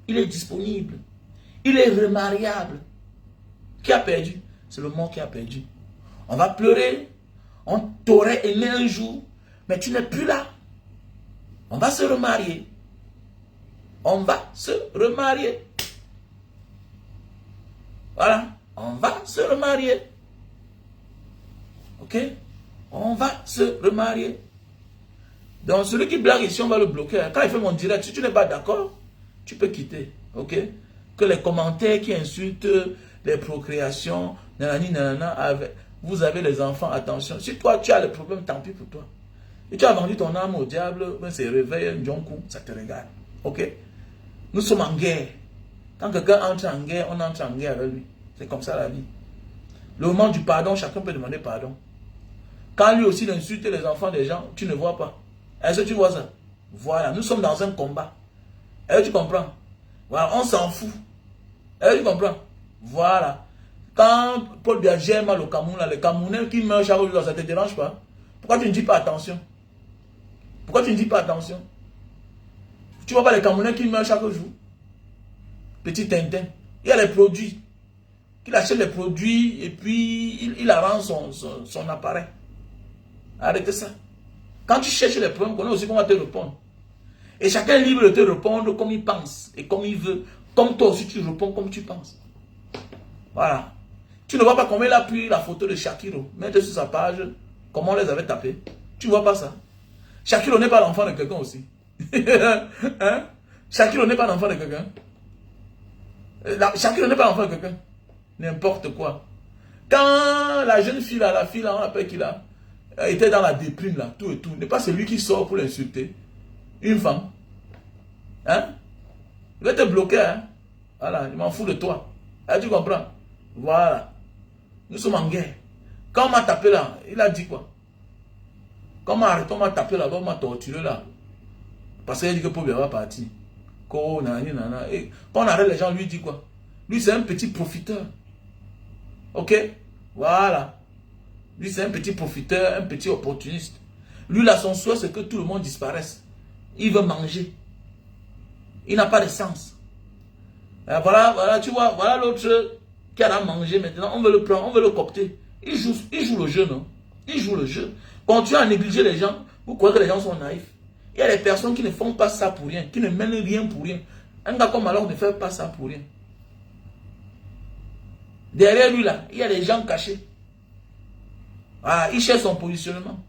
Il est disponible. Il est remariable. Qui a perdu? C'est le mort qui a perdu. On va pleurer. On t'aurait aimé un jour. Mais tu n'es plus là. On va se remarier. On va se remarier. Voilà. On va se remarier. Ok? On va se remarier. Donc celui qui blague ici, on va le bloquer. Quand il fait mon direct, si tu n'es pas d'accord, tu peux quitter. Ok? Que les commentaires qui insultent les procréations, nanani, nanana, vous avez les enfants, attention. Si toi tu as le problème, tant pis pour toi. Et tu as vendu ton âme au diable, ben c'est réveil, Njonkou, ça te regarde. Ok? Nous sommes en guerre. Quand quelqu'un entre en guerre, on entre en guerre avec lui. C'est comme ça la vie. Le moment du pardon, chacun peut demander pardon. Quand lui aussi il insulte les enfants des gens, tu ne vois pas. Est-ce que tu vois ça? Voilà, nous sommes dans un combat. Est-ce que tu comprends? Voilà, on s'en fout. Est-ce que tu comprends? Voilà. Quand Paul Biya gère mal au Cameroun, les Camerounais qui meurent chaque jour, ça ne te dérange pas? Pourquoi tu ne dis pas attention? Pourquoi tu ne dis pas attention? Tu vois pas les Camerounais qui meurent chaque jour? Petit Tintin. Il y a les produits. Il achète les produits et puis il arrange son appareil. Arrêtez ça. Quand tu cherches les problèmes, on sait aussi qu'on va te répondre. Et chacun est libre de te répondre comme il pense et comme il veut. Comme toi aussi tu réponds comme tu penses. Voilà. Tu ne vois pas comment il a pris la photo de Shakiro, mettre sur sa page, comment on les avait tapés. Tu ne vois pas ça. Shakiro n'est pas l'enfant de quelqu'un aussi. Hein? Shakiro n'est pas l'enfant de quelqu'un. Shakiro n'est pas l'enfant de quelqu'un. N'importe quoi. Quand la jeune fille là, la fille là, on appelle qui là, était dans la déprime là, tout et tout, n'est pas celui qui sort pour l'insulter. Une femme. Hein? Il va te bloquer, hein? Voilà, je m'en fous de toi. Ah, tu comprends? Voilà. Nous sommes en guerre. Quand on m'a tapé là, il a dit quoi? Quand on m'a tapé là-bas, on m'a torturé là. Parce qu'il a dit que Paul Biya va partir. Et quand on arrête les gens, lui dit quoi? Lui c'est un petit profiteur. Ok? Voilà. Lui c'est un petit profiteur, un petit opportuniste. Lui là son souhait c'est que tout le monde disparaisse. Il veut manger. Il n'a pas de sens. Voilà, tu vois, voilà l'autre qui a à manger maintenant. On veut le prendre, on veut le copter. Il joue le jeu, non? Il joue le jeu. Quand tu as négligé les gens, vous croyez que les gens sont naïfs. Il y a des personnes qui ne font pas ça pour rien, qui ne mènent rien pour rien. Un gars comme alors ne fait pas ça pour rien. Derrière lui, là, il y a des gens cachés. Ah, il cherche son positionnement.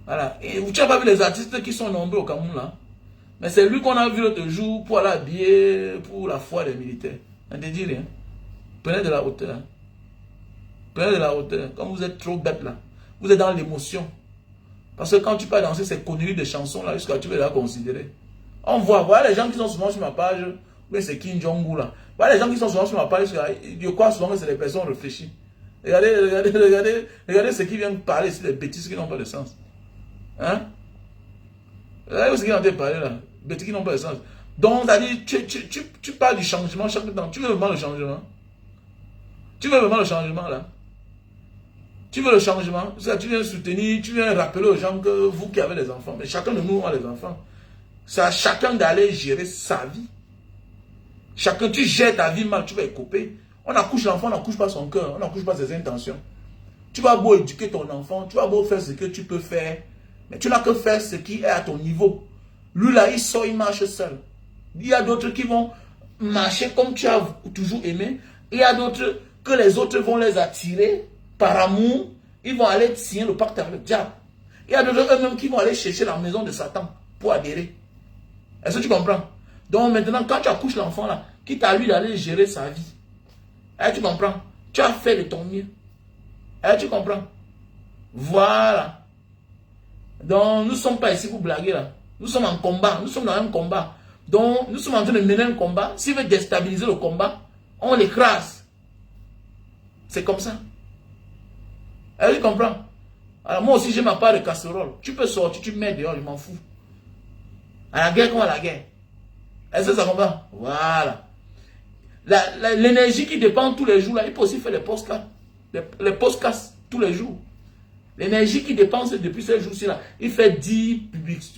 Voilà. Et tu n'as pas vu les artistes qui sont nombreux au Cameroun, là. Mais c'est lui qu'on a vu l'autre jour pour aller habiller pour la foi des militaires. Ça ne te dit rien. Prenez de la hauteur. Prenez de la hauteur. Comme vous êtes trop bête, là. Vous êtes dans l'émotion. Parce que quand tu peux danser ces conneries de chansons, là, jusqu'à tu veux la considérer. On voit, voilà les gens qui sont souvent sur ma page, oui, c'est Kim Jong-un, là. Voilà les gens qui sont souvent sur ma page, je crois souvent que c'est des personnes réfléchies. Regardez ceux qui viennent parler ici, des bêtises qui n'ont pas de sens. Hein? Regardez ce qui ont parlé là. Bêtises qui n'ont pas de sens. Donc, tu parles du changement chaque temps. Tu veux vraiment le changement? Tu veux vraiment le changement là? Tu veux le changement? Parce que tu viens soutenir, tu viens rappeler aux gens que vous qui avez des enfants, mais chacun de nous a des enfants. C'est à chacun d'aller gérer sa vie. Chacun, tu gères ta vie mal, tu vas couper. On accouche l'enfant, on n'accouche pas son cœur, on n'accouche pas ses intentions. Tu vas beau éduquer ton enfant, tu vas beau faire ce que tu peux faire, mais tu n'as que faire ce qui est à ton niveau. Lui là, il sort, il marche seul. Il y a d'autres qui vont marcher comme tu as toujours aimé. Il y a d'autres que les autres vont les attirer par amour. Ils vont aller signer le pacte avec le diable. Il y a d'autres eux-mêmes qui vont aller chercher la maison de Satan pour adhérer. Est-ce que tu comprends? Donc maintenant, quand tu accouches l'enfant là, quitte à lui d'aller gérer sa vie. Tu comprends? Tu as fait de ton mieux. Tu comprends? Voilà. Donc nous ne sommes pas ici pour blaguer là. Nous sommes en combat. Nous sommes dans un combat. Donc nous sommes en train de mener un combat. S'il veut déstabiliser le combat, on l'écrase. C'est comme ça. Tu comprends? Alors moi aussi j'ai ma part de casserole. Tu peux sortir, tu mets dehors, je m'en fous. À la guerre comme à la guerre. Est-ce que ça comprend? Voilà. L'énergie qui dépend tous les jours, là, il peut aussi faire les podcasts. Les podcasts tous les jours. L'énergie qui dépense depuis ces jours-ci, là, il fait 10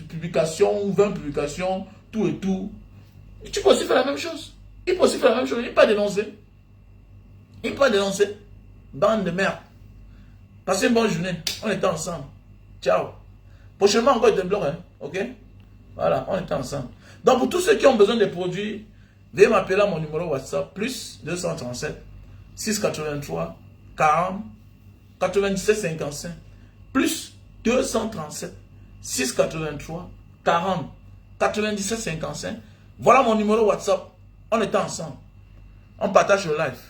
publications, 20 publications, tout et tout. Tu peux aussi faire la même chose. Il peut aussi faire la même chose. Il ne peut pas dénoncer. Il ne peut pas dénoncer. Bande de merde. Passez une bonne journée. On est ensemble. Ciao. Prochainement, encore des blogs, hein. Ok? Voilà, on est ensemble. Donc, pour tous ceux qui ont besoin des produits, veuillez m'appeler à mon numéro WhatsApp, plus 237 683 40 97 55. Plus 237 683 40 97 55. Voilà mon numéro WhatsApp. On est ensemble. On partage le live.